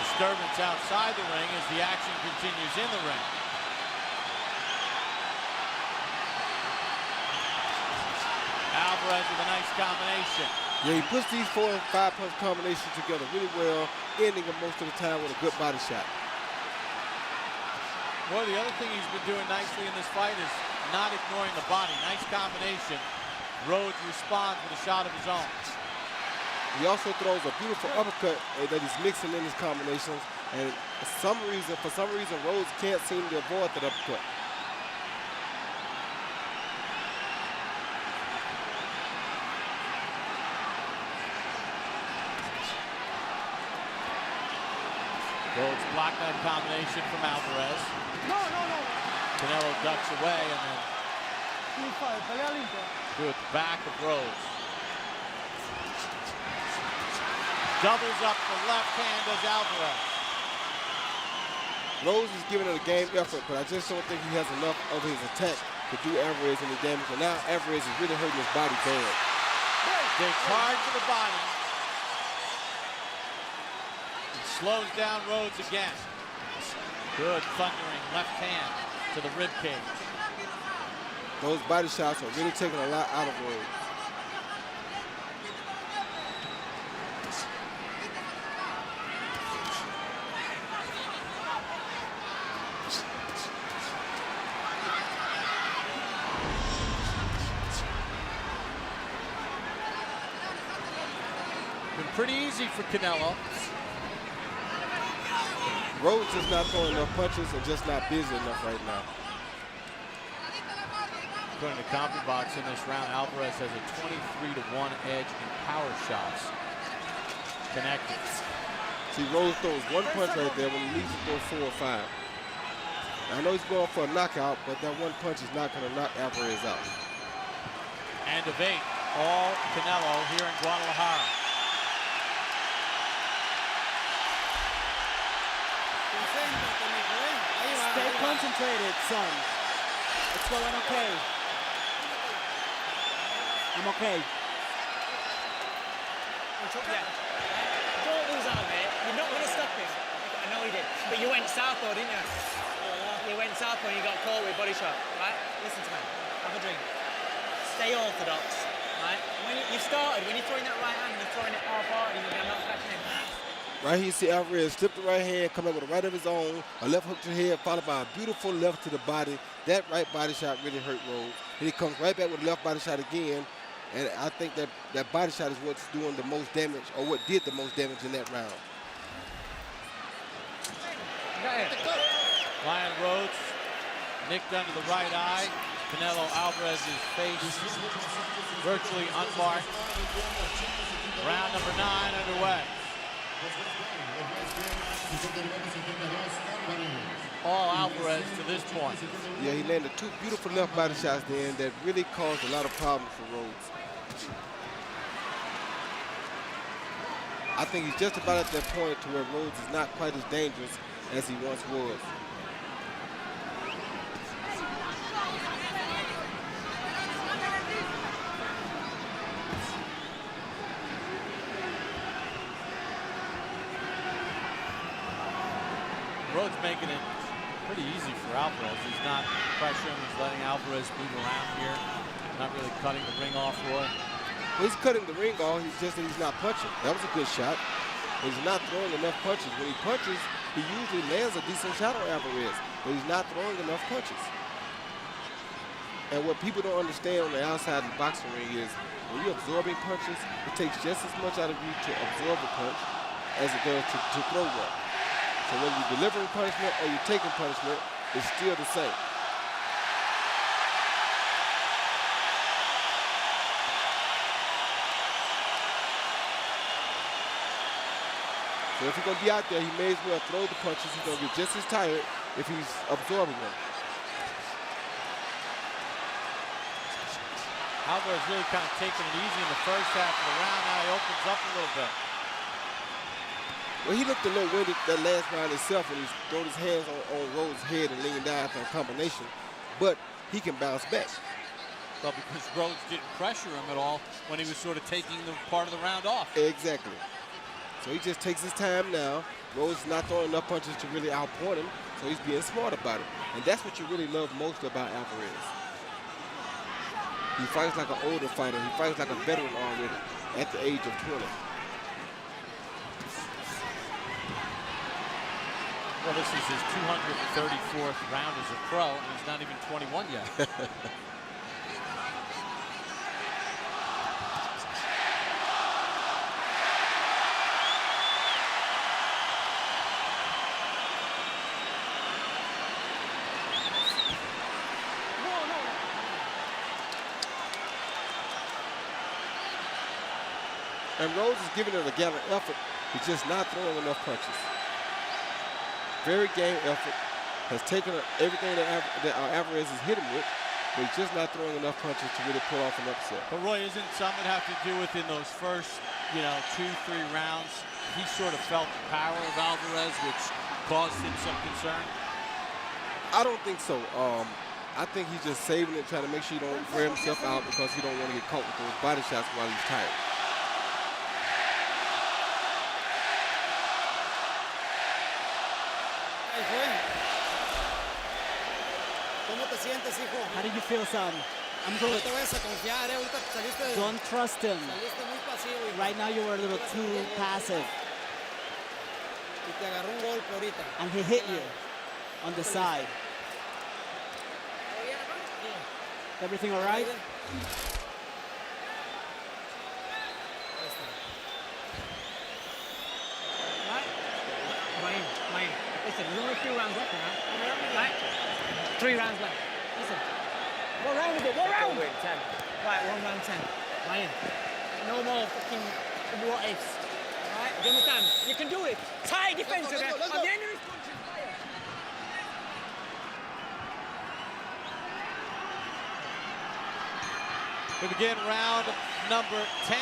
Disturbance outside the ring as the action continues in the ring. Alvarez with a nice combination. Yeah, he puts these 4 and 5 punch combinations together really well, ending them most of the time with a good body shot. Well, the other thing he's been doing nicely in this fight is not ignoring the body. Nice combination. Rhodes responds with a shot of his own. He also throws a beautiful uppercut that he's mixing in his combinations, and for some reason, Rhodes can't seem to avoid that uppercut. Rhodes blocked that combination from Alvarez. Canelo ducks away and then to the back of Rhodes. Doubles up the left hand as Alvarez. Rhodes is giving it a game effort, but I just don't think he has enough of his attack could do Alvarez any damage. And now Alvarez is really hurting his body bad. Big hard to the body. It slows down Rhodes again. Good thundering left hand to the rib cage. Those body shots are really taking a lot out of Rhodes. Been pretty easy for Canelo. Rhodes is not throwing enough punches and just not busy enough right now. According to CompuBox in this round, Alvarez has a 23-1 edge in power shots connected. See, Rhodes throws one punch right there when he needs to throw 4 or 5. I know he's going for a knockout, but that one punch is not going to knock Alvarez out. And of 8, all Canelo here in Guadalajara. Stay concentrated, son. It's going okay. I'm okay. Yeah. Don't lose out, mate. You're not going to stop him. I know he did. But you went southpaw, didn't you? You went southpaw and you got caught with body shot, right? Listen to me. Have a drink. Stay orthodox, right? When you started, when you're throwing that right hand, you're throwing it half-hearted, you're going to not catching him. Right here, you see Alvarez slip the right hand, come up with a right of his own, a left hook to the head, followed by a beautiful left to the body. That right body shot really hurt Rhodes. And he comes right back with a left body shot again. And I think that body shot is what's doing the most damage, or what did the most damage in that round. Ryan Rhodes nicked under the right eye. Canelo Alvarez's face virtually unmarked. Round number 9 underway. All Alvarez to this point. Yeah, he landed 2 beautiful left body shots then that really caused a lot of problems for Rhodes. I think he's just about at that point to where Rhodes is not quite as dangerous as he once was. Rhodes making it pretty easy for Alvarez. He's not pressuring, he's letting Alvarez move around here. Not really cutting the ring off, Roy. Well, he's cutting the ring off, he's just that he's not punching. That was a good shot. But he's not throwing enough punches. When he punches, he usually lands a decent shot on Alvarez, but he's not throwing enough punches. And what people don't understand on the outside of the boxing ring is when you're absorbing punches, it takes just as much out of you to absorb a punch as it does to throw one. So when you're delivering punishment or you're taking punishment, it's still the same. So if he's going to be out there, he may as well throw the punches. He's going to get just as tired if he's absorbing them. Alvarez really kind of taking it easy in the first half of the round. Now he opens up a little bit. Well, he looked a little winded that last round himself when he's throwing his hands on Rhodes' head and leaning down after a combination. But he can bounce back. Well, because Rhodes didn't pressure him at all when he was sort of taking the part of the round off. Exactly. So he just takes his time now. Rhodes is not throwing enough punches to really outpoint him, so he's being smart about it. And that's what you really love most about Alvarez. He fights like an older fighter. He fights like a veteran already at the age of 20. Well, this is his 234th round as a pro, and he's not even 21 yet. And Rhodes is giving it a gallant effort. He's just not throwing enough punches. Very game effort. Has taken everything that Alvarez has hit him with, but he's just not throwing enough punches to really pull off an upset. But Roy, isn't something have to do with in those first, 2-3 rounds, he sort of felt the power of Alvarez, which caused him some concern? I don't think so. I think he's just saving it, trying to make sure he don't wear himself out because he don't want to get caught with those body shots while he's tired. How do you feel, son? I'm good. Don't trust him. Right now you were a little too passive. And he hit you on the side. Everything all right? Ryan, listen, there's only 2 rounds left now. Right? 3 rounds left. Listen. What round is it? What round? 10. Right, 1 round 10. Ryan, no more fucking what ifs. Right? Do you understand? You can do it. Tie defensive. Let's go. On the end of his punches, fire. We begin round number 10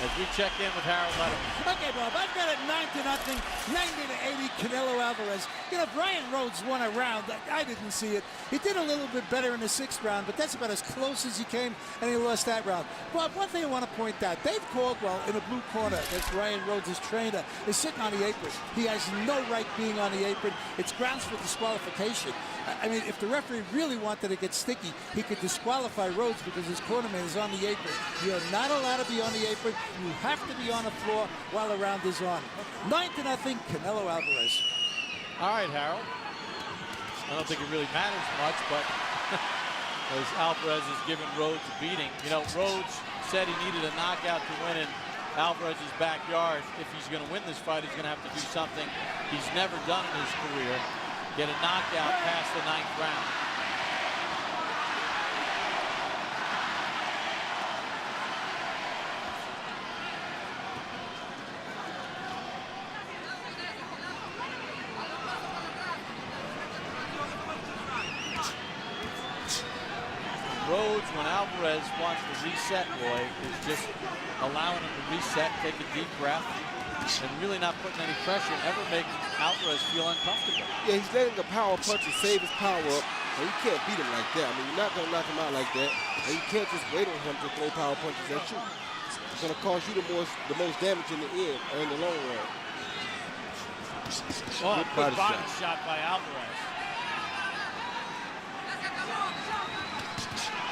as we check in with Harold Letterman. Okay, Bob, I've got it 9-0, 90-80, Canelo Alvarez. You know, Brian Rhodes won a round. I didn't see it. He did a little bit better in the 6th round, but that's about as close as he came, and he lost that round. Bob, one thing I want to point out, Dave Caldwell in the blue corner, that's Ryan Rhodes' trainer, is sitting on the apron. He has no right being on the apron. It's grounds for disqualification. I mean, if the referee really wanted to get sticky, he could disqualify Rhodes because his cornerman is on the apron. You're not allowed to be on the apron. You have to be on the floor while the round is on. 9-0, Canelo Alvarez. All right, Harold. I don't think it really matters much, but as Alvarez is giving Rhodes a beating. You know, Rhodes said he needed a knockout to win in Alvarez's backyard. If he's going to win this fight, he's going to have to do something he's never done in his career. Get a knockout past the 9th round. Rhodes, when Alvarez wants to reset, Roy, is just allowing him to reset, take a deep breath, and really not putting any pressure, ever making Alvarez feel uncomfortable. Yeah, he's letting the power punches save his power up, and you can't beat him like that. I mean, you're not going to knock him out like that, and you can't just wait on him to throw power punches at you. It's going to cause you the most damage in the end, or in the long run. Oh, good body shot by Alvarez.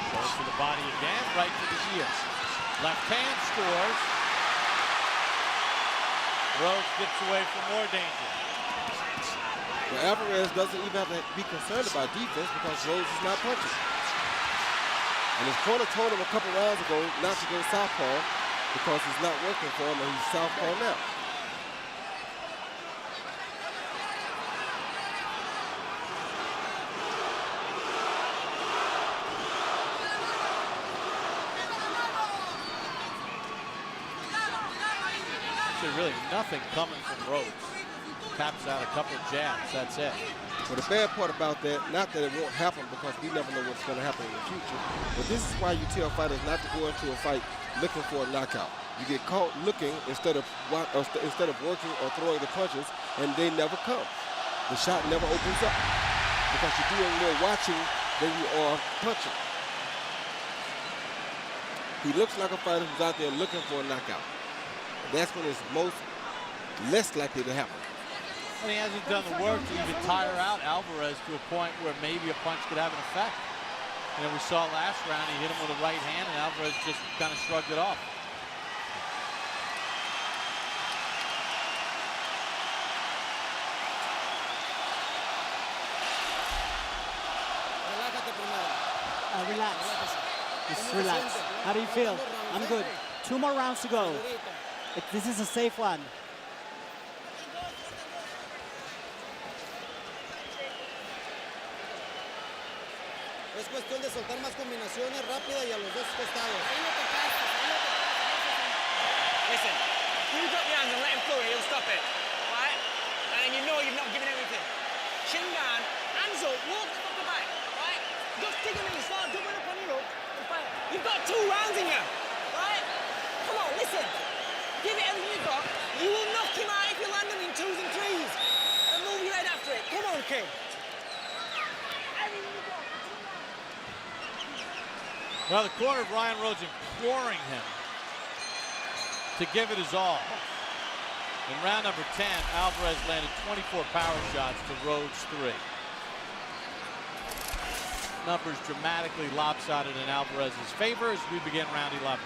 Goes to the body again, right to the ear. Left hand scores. Rhodes gets away from more danger. Well, Alvarez doesn't even have to be concerned about defense because Rhodes is not punching. And his corner told him a couple rounds ago not to go southpaw because it's not working for him and he's southpaw now. Really nothing coming from Rhodes. Taps out a couple of jabs, that's it. Well, the bad part about that, not that it won't happen because we never know what's going to happen in the future, but this is why you tell fighters not to go into a fight looking for a knockout. You get caught looking instead of working or throwing the punches, and they never come. The shot never opens up because you're doing more watching than you are punching. He looks like a fighter who's out there looking for a knockout. That's when it's less likely to happen. And he hasn't done the work to even tire out Alvarez to a point where maybe a punch could have an effect. You know, we saw last round, he hit him with a right hand, and Alvarez just kind of shrugged it off. Relax. Just relax. How do you feel? I'm good. 2 more rounds to go. This is a safe one. Es cuestión de soltar más combinaciones rápidas y a los dos costados. Listen, you drop your hands and let him through it, he'll stop it. Right? And then you know you've not given everything. Chin down, hands up, walk the fuck back. Right? Just dig him in, start doubling up on your hook. You've got 2 rounds in you. Right? Come on, listen. Give it everything you've got. You will knock him out if you land him in 2s and 3s. And move your head after it. Come on, kid. Everything you've got. Well, the corner of Ryan Rhodes imploring him to give it his all. In round number 10, Alvarez landed 24 power shots to Rhodes 3. Numbers dramatically lopsided in Alvarez's favor as we begin round 11.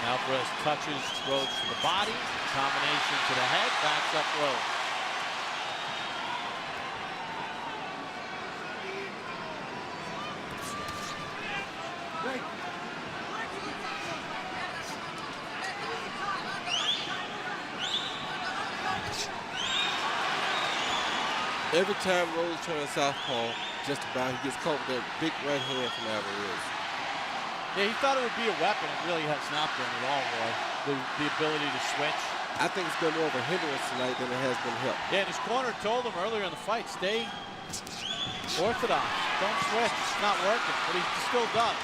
Alvarez touches Rhodes to the body, combination to the head, backs up Rhodes. Every time Rhodes turns southpaw, just about, he gets caught with that big right hand from Alvarez. Yeah, he thought it would be a weapon. It really has not been at all, Roy. The ability to switch. I think it's been more of a hindrance tonight than it has been help. Yeah, and his corner told him earlier in the fight, stay orthodox. Don't switch. It's not working, but he still does.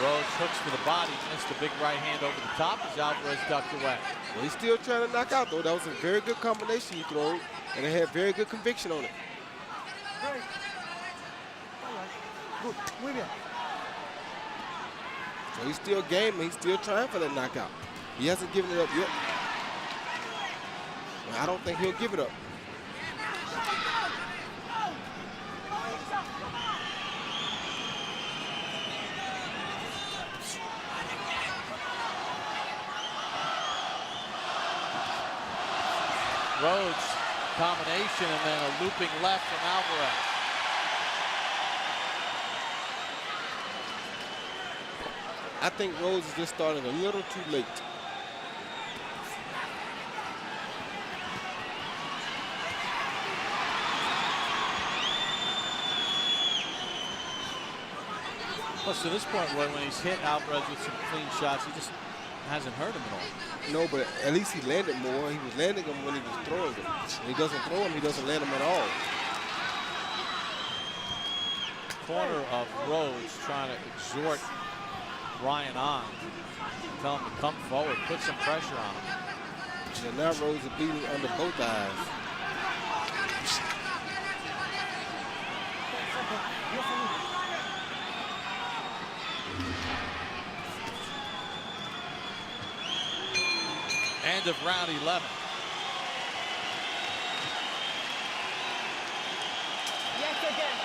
Rhodes hooks for the body, missed a big right hand over the top as Alvarez ducked away. Well, he's still trying to knock out, though. That was a very good combination he threw, and it had very good conviction on it. Good, muy bien. So he's still gaming. He's still trying for that knockout. He hasn't given it up yet. Well, I don't think he'll give it up. Rhodes combination and then a looping left from Alvarez. I think Rhodes is just starting a little too late. Plus, to this point, when he's hit Alvarez with some clean shots, he just hasn't hurt him at all. No, but at least he landed more. He was landing them when he was throwing them. When he doesn't throw them, he doesn't land them at all. Corner of Rhodes trying to exhort Ryan on. Tell him to come forward, put some pressure on him. And now Rhodes is beating under both eyes. End of round 11. Yes again.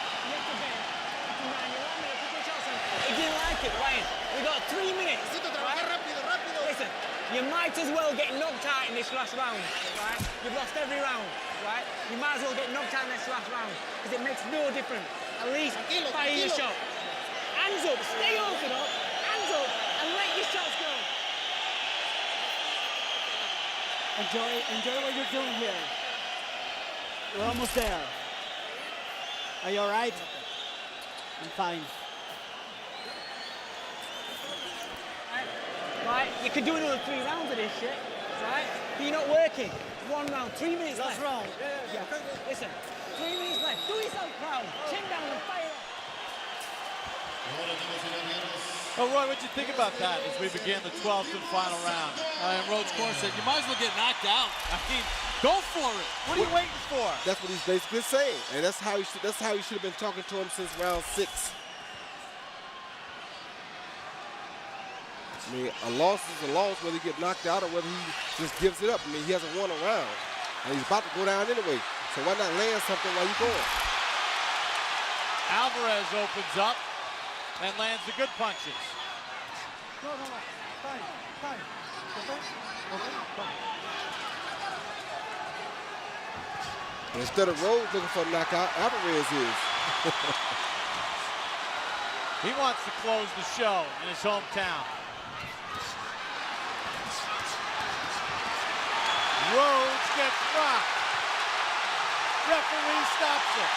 He didn't like it, Ryan. We got 3 minutes. Right? Listen, you might as well get knocked out in this last round, right? You've lost every round, right? You might as well get knocked out in this last round because it makes no difference. At least fire your shot. Hands up, stay orthodox. Hands up and let your shots go. Enjoy what you're doing here. We're almost there. Are you all right? I'm fine. Right, you could do another 3 rounds of this shit, right? But you're not working. 1 round, 3 minutes left. Last round. Yeah. Listen, 3 minutes left. Do yourself proud. Chin down and fire up. Oh, Roy, what'd you think about that as we begin the 12th and final round? And Rhodes' corner said, you might as well get knocked out. I mean, go for it. What are you waiting for? That's what he's basically saying, and that's how he should have been talking to him since round 6. I mean, a loss is a loss, whether he gets knocked out or whether he just gives it up. I mean, he hasn't won a round, and he's about to go down anyway. So why not land something while you're going? Alvarez opens up and lands the good punches. No. Fine. Okay. Instead of Rhodes looking for a knockout, Alvarez is. He wants to close the show in his hometown. Rhodes gets rocked. Referee stops it.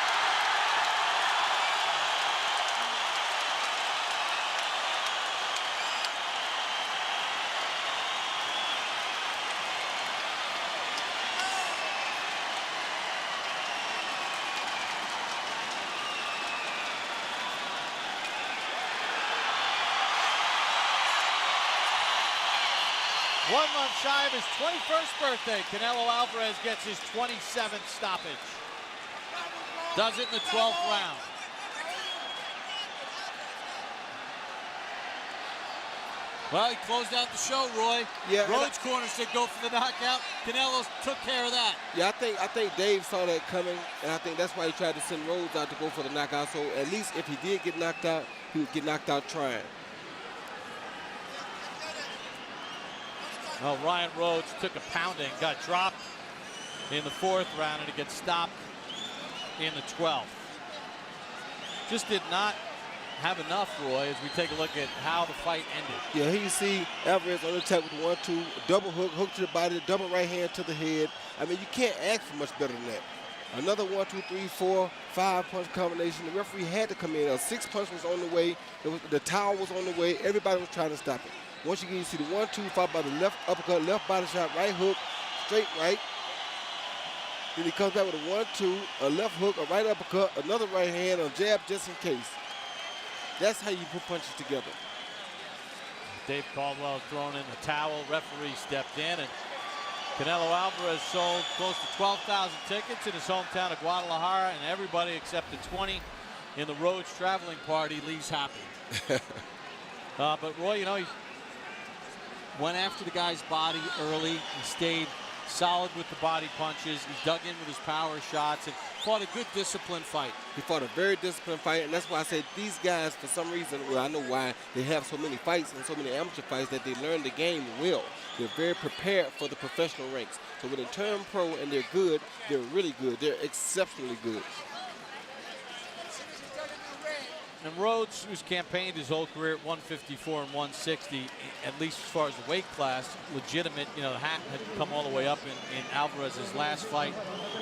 1 month shy of his 21st birthday, Canelo Alvarez gets his 27th stoppage. Does it in the 12th round. Well, he closed out the show, Roy. Yeah, Rhodes' corner said go for the knockout. Canelo took care of that. Yeah, I think Dave saw that coming, and I think that's why he tried to send Rhodes out to go for the knockout. So at least if he did get knocked out, he would get knocked out trying. Well, Ryan Rhodes took a pounding, got dropped in the 4th round, and it gets stopped in the 12th. Just did not have enough, Roy, as we take a look at how the fight ended. Yeah, here you see Alvarez on the attack with 1-2, double hook to the body, double right hand to the head. I mean, you can't ask for much better than that. Another 1, 2, 3, 4, 5 punch combination. The referee had to come in. A 6 punch was on the way. The towel was on the way. Everybody was trying to stop it. Once again, you see the 1-2 followed by the left uppercut, left body shot, right hook, straight right. Then he comes back with a 1-2, a left hook, a right uppercut, another right hand, a jab just in case. That's how you put punches together. Dave Caldwell thrown in the towel. Referee stepped in, and Canelo Alvarez sold close to 12,000 tickets in his hometown of Guadalajara, and everybody except the 20 in the Rhodes traveling party leaves happy. But Roy, you know, he went after the guy's body early. He stayed solid with the body punches. He dug in with his power shots and fought a good disciplined fight. He fought a very disciplined fight, and that's why I said these guys, for some reason, well, I know why they have so many fights and so many amateur fights, that they learn the game well. They're very prepared for the professional ranks. So when they turn pro and they're good, they're really good. They're exceptionally good. And Rhodes, who's campaigned his whole career at 154 and 160, at least as far as the weight class, legitimate, you know, the hat had come all the way up in Alvarez's last fight.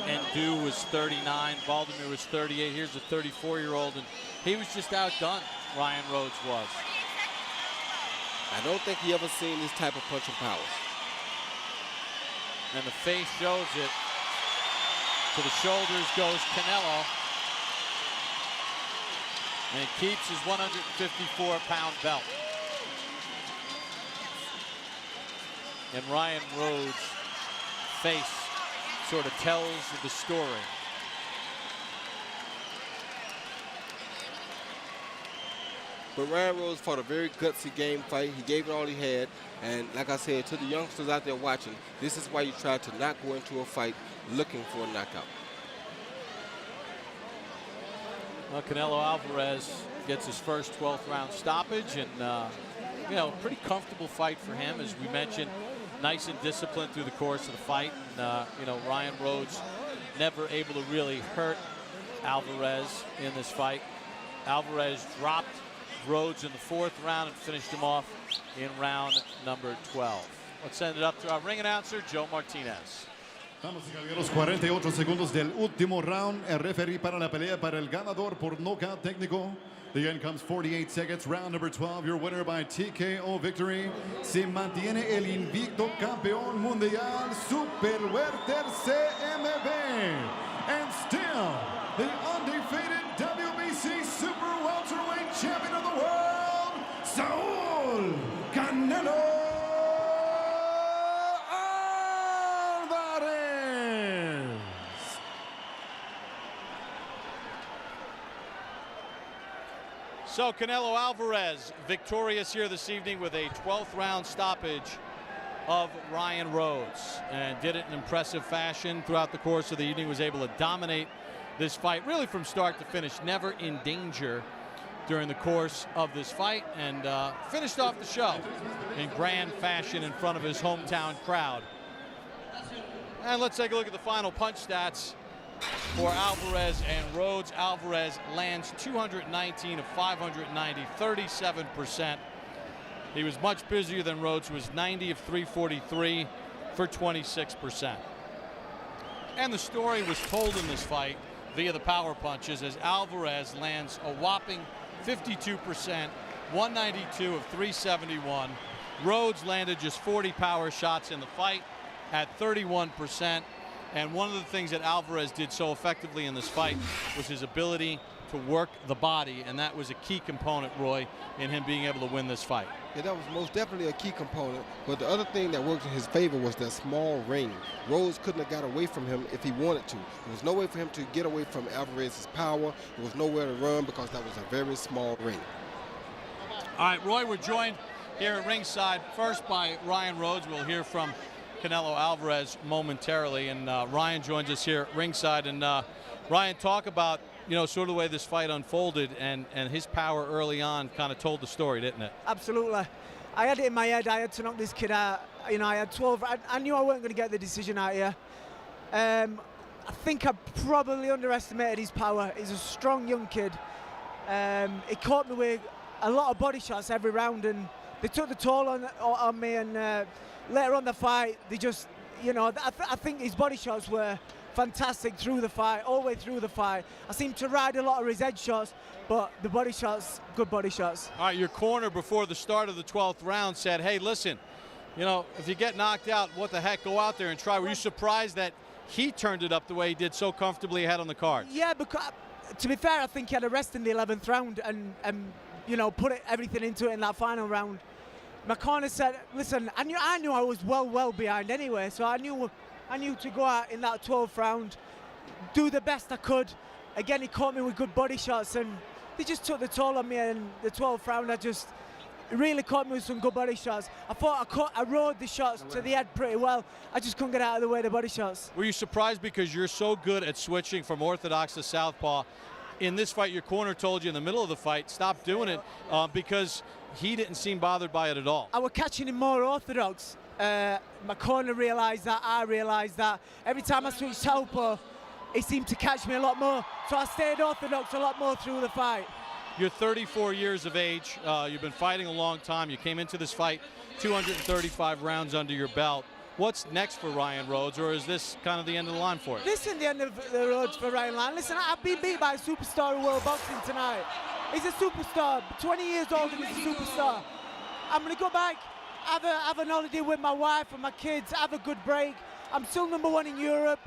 And Dew was 39, Baldomir was 38. Here's a 34-year-old, and he was just outdone, Ryan Rhodes was. I don't think he ever seen this type of punching power. And the face shows it. To the shoulders goes Canelo. And he keeps his 154-pound belt. And Ryan Rhodes' face sort of tells the story. But Ryan Rhodes fought a very gutsy game fight. He gave it all he had. And like I said, to the youngsters out there watching, this is why you try to not go into a fight looking for a knockout. Well, Canelo Alvarez gets his first 12th round stoppage, and you know, pretty comfortable fight for him, as we mentioned. Nice and disciplined through the course of the fight. And, you know, Ryan Rhodes never able to really hurt Alvarez in this fight. Alvarez dropped Rhodes in the 4th round and finished him off in round number 12. Let's send it up to our ring announcer, Joe Martinez. Damas y caballeros, 48 segundos del último round. El referee para la pelea para el ganador por nocaut técnico. The end comes 48 seconds. Round number 12. Your winner by TKO victory. Se mantiene el invicto campeón mundial Super Welter CMB. And still the undefeated WBC Super Welterweight Champion of the world, Saul Canelo. So Canelo Alvarez victorious here this evening with a 12th round stoppage of Ryan Rhodes, and did it in impressive fashion throughout the course of the evening. Was able to dominate this fight really from start to finish, never in danger during the course of this fight, and finished off the show in grand fashion in front of his hometown crowd. And let's take a look at the final punch stats for Alvarez and Rhodes. Alvarez lands 219 of 590, 37%. He was much busier than Rhodes, who was 90 of 343 for 26%. And the story was told in this fight via the power punches, as Alvarez lands a whopping 52%, 192 of 371. Rhodes landed just 40 power shots in the fight at 31%. And one of the things that Alvarez did so effectively in this fight was his ability to work the body, and that was a key component, Roy, in him being able to win this fight. Yeah, that was most definitely a key component. But the other thing that worked in his favor was that small ring. Rhodes couldn't have got away from him if he wanted to. There was no way for him to get away from Alvarez's power. There was nowhere to run because that was a very small ring. All right, Roy, we're joined here at ringside first by Ryan Rhodes. We'll hear from Canelo Alvarez momentarily, and Ryan joins us here at ringside. And Ryan, talk about, you know, sort of the way this fight unfolded, and his power early on kind of told the story, didn't it? Absolutely. I had it in my head. I had to knock this kid out. You know, I had 12. I knew I weren't going to get the decision out here. I think I probably underestimated his power. He's a strong young kid. He caught me with a lot of body shots every round, and they took the toll on me. And later on the fight, they just, you know, I think his body shots were fantastic through the fight, all the way through the fight. I seemed to ride a lot of his head shots, but the body shots, good body shots. All right, your corner before the start of the 12th round said, hey, listen, you know, if you get knocked out, what the heck, go out there and try. Were you surprised that he turned it up the way he did so comfortably ahead on the card? Yeah, because to be fair, I think he had a rest in the 11th round and you know, put everything into it in that final round. My corner said, listen, I knew I was well behind anyway, so I knew to go out in that 12th round, do the best I could. Again, he caught me with good body shots, and they just took the toll on me in the 12th round. It really caught me with some good body shots. I thought I rode the shots to the head pretty well. I just couldn't get out of the way of the body shots. Were you surprised because you're so good at switching from orthodox to southpaw? In this fight, your corner told you in the middle of the fight, stop doing it, because he didn't seem bothered by it at all. I was catching him more orthodox. My corner realised that, I realised that. Every time I switched southpaw, he seemed to catch me a lot more. So I stayed orthodox a lot more through the fight. You're 34 years of age. You've been fighting a long time. You came into this fight 235 rounds under your belt. What's next for Ryan Rhodes, or is this kind of the end of the line for you? This is the end of the road for Ryan Rhodes. Listen, I've been beat by a superstar of world boxing tonight. He's a superstar, 20 years old and he's a superstar. I'm going to go back, have an holiday with my wife and my kids, have a good break. I'm still #1 in Europe.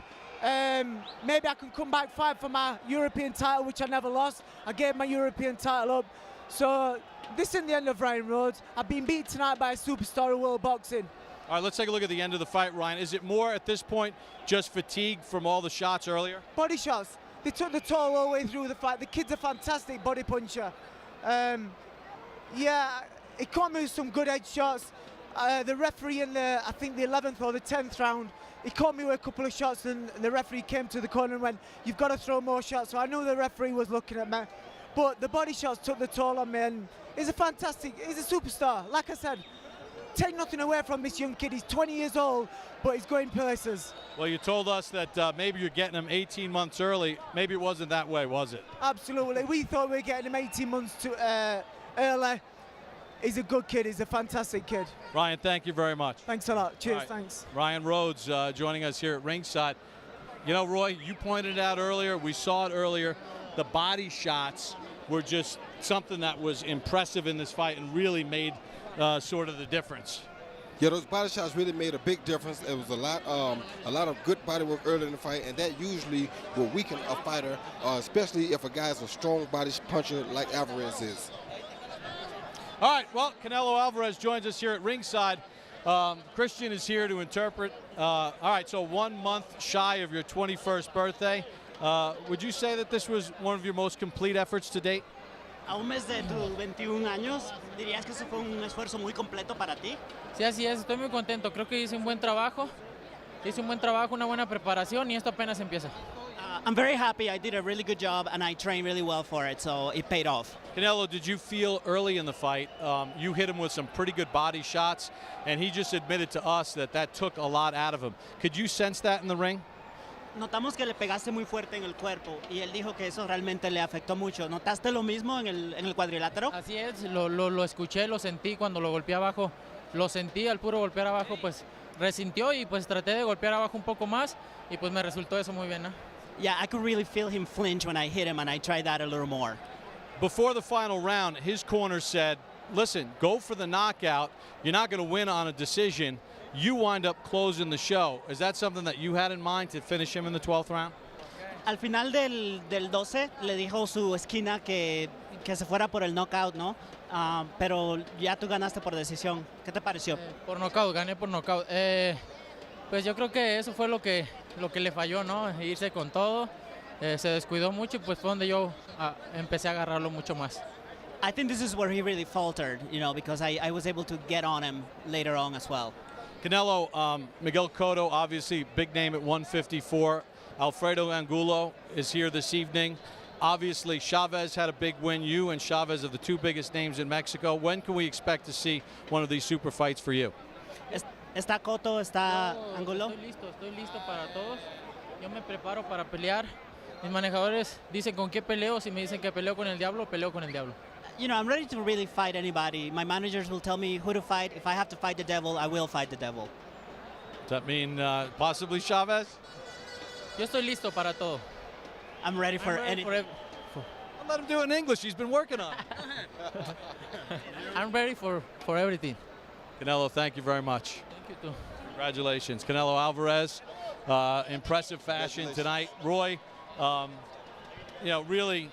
Maybe I can come back, fight for my European title, which I never lost. I gave my European title up. So this is the end of Ryan Rhodes. I've been beat tonight by a superstar of world boxing. All right, let's take a look at the end of the fight, Ryan. Is it more at this point just fatigue from all the shots earlier? Body shots. They took the toll all the way through the fight. The kid's a fantastic body puncher. Yeah, he caught me with some good head shots. The referee in I think the 11th or the 10th round, he caught me with a couple of shots, and the referee came to the corner and went, you've got to throw more shots. So I knew the referee was looking at me. But the body shots took the toll on me, and he's a superstar. Like I said, take nothing away from this young kid. He's 20 years old, but he's going places. Well, you told us that maybe you're getting him 18 months early. Maybe it wasn't that way, was it? Absolutely. We thought we were getting him 18 months early. He's a good kid. He's a fantastic kid. Ryan, thank you very much. Thanks a lot. Cheers. Right. Thanks. Ryan Rhodes joining us here at ringside. You know, Roy, you pointed it out earlier. We saw it earlier. The body shots were just something that was impressive in this fight and really made sort of the difference. Yeah, those body shots really made a big difference. It was a lot of good body work early in the fight, and that usually will weaken a fighter, especially if a guy's a strong body puncher like Alvarez is. All right, well, Canelo Alvarez joins us here at ringside. Christian is here to interpret. All right, so 1 month shy of your 21st birthday. Would you say that this was one of your most complete efforts to date? A un mes de tus 21 años, ¿dirías que eso fue un esfuerzo muy completo para ti? Sí, así es, estoy muy contento. Creo que hice un buen trabajo. Hice un buen trabajo, una buena preparación, y esto apenas empieza. I'm very happy. I did a really good job, and I trained really well for it, so it paid off. Canelo, did you feel early in the fight, you hit him with some pretty good body shots, and he just admitted to us that took a lot out of him. Could you sense that in the ring? Notamos que le pegaste muy fuerte en el cuerpo y él dijo que eso realmente le afectó mucho. ¿Notaste lo mismo en el cuadrilátero? Así es, lo escuché, lo sentí cuando lo golpeé abajo. Lo sentí al puro golpear abajo, pues resintió y pues traté de golpear abajo un poco más y pues me resultó eso muy bien, ¿no? Yeah, I could really feel him flinch when I hit him, and I tried that a little more. Before the final round, his corner said, listen, go for the knockout. You're not going to win on a decision. You wind up closing the show. Is that something that you had in mind to finish him in the 12th round? Al final del 12 le dijo su esquina que se fuera por el knockout, ¿no? Pero ya tú ganaste por decisión. ¿Qué te pareció? Por knockout, gané por knockout. Pues yo creo que eso fue lo que le falló, ¿no? Irse con todo. Se descuidó mucho y pues fue donde yo empecé a agarrarlo mucho más. I think this is where he really faltered, you know, because I was able to get on him later on as well. Canelo, Miguel Cotto, obviously big name at 154. Alfredo Angulo is here this evening. Obviously, Chavez had a big win. You and Chavez are the two biggest names in Mexico. When can we expect to see one of these super fights for you? ¿Está Cotto? ¿Está Angulo? Estoy listo para todos. Yo me preparo para pelear. Mis manejadores dicen con qué peleo. Si me dicen que peleo con el diablo, peleo con el diablo. You know, I'm ready to really fight anybody. My managers will tell me who to fight. If I have to fight the devil, I will fight the devil. Does that mean possibly Chavez? Yo estoy listo para todo. I'm ready for any. Let him do it in English. He's been working on it. I'm ready for everything. Canelo, thank you very much. Thank you too. Congratulations. Canelo Alvarez, impressive fashion tonight. Roy, you know, really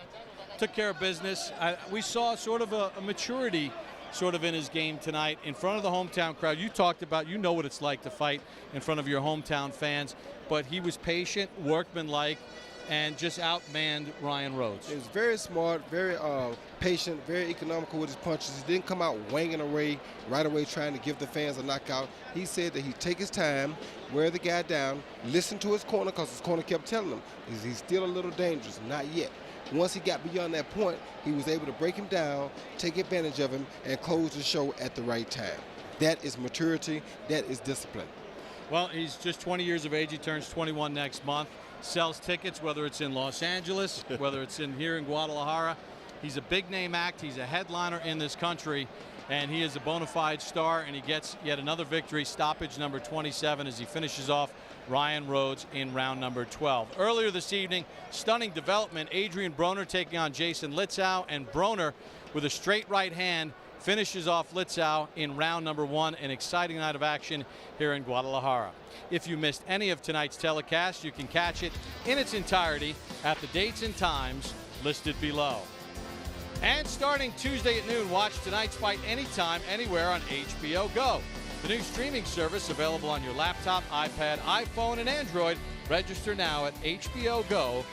took care of business. We saw sort of a maturity sort of in his game tonight in front of the hometown crowd. You talked about, you know what it's like to fight in front of your hometown fans, but he was patient, workmanlike, and just outmanned Ryan Rhodes. He was very smart, very patient, very economical with his punches. He didn't come out wanging away right away trying to give the fans a knockout. He said that he'd take his time, wear the guy down, listen to his corner, because his corner kept telling him he's still a little dangerous, not yet. Once he got beyond that point, he was able to break him down, take advantage of him, and close the show at the right time. That is maturity, that is discipline. Well, he's just 20 years of age. He turns 21 next month. Sells tickets, whether it's in Los Angeles, whether it's here in Guadalajara. He's a big name act. He's a headliner in this country, and he is a bona fide star, and he gets yet another victory, stoppage number 27, as he finishes off Ryan Rhodes in round number 12. Earlier this evening, stunning development. Adrian Broner taking on Jason Litzau, and Broner with a straight right hand finishes off Litzau in round number 1. An exciting night of action here in Guadalajara. If you missed any of tonight's telecast, you can catch it in its entirety at the dates and times listed below. And starting Tuesday at noon, watch tonight's fight anytime, anywhere on HBO Go, the new streaming service available on your laptop, iPad, iPhone, and Android. Register now at hbogo.com.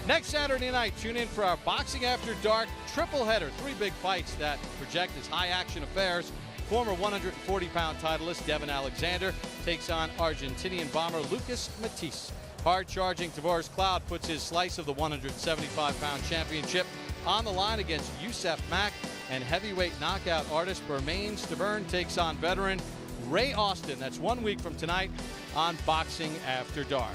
Next Saturday night, tune in for our Boxing After Dark triple header. 3 big fights that project as high-action affairs. Former 140-pound titleist Devin Alexander takes on Argentinian bomber Lucas Matisse. Hard-charging Tavares Cloud puts his slice of the 175-pound championship on the line against Youssef Mack, and heavyweight knockout artist Bermain Stavern takes on veteran Ray Austin. That's 1 week from tonight on Boxing After Dark.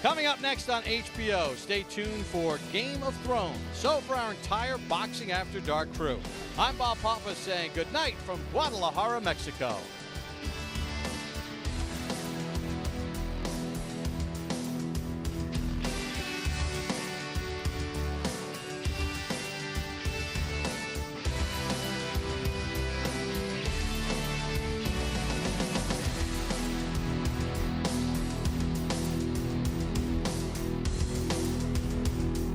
Coming up next on HBO, stay tuned for Game of Thrones. So for our entire Boxing After Dark crew, I'm Bob Papa saying good night from Guadalajara, Mexico.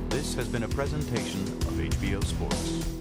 This has been a presentation of HBO Sports.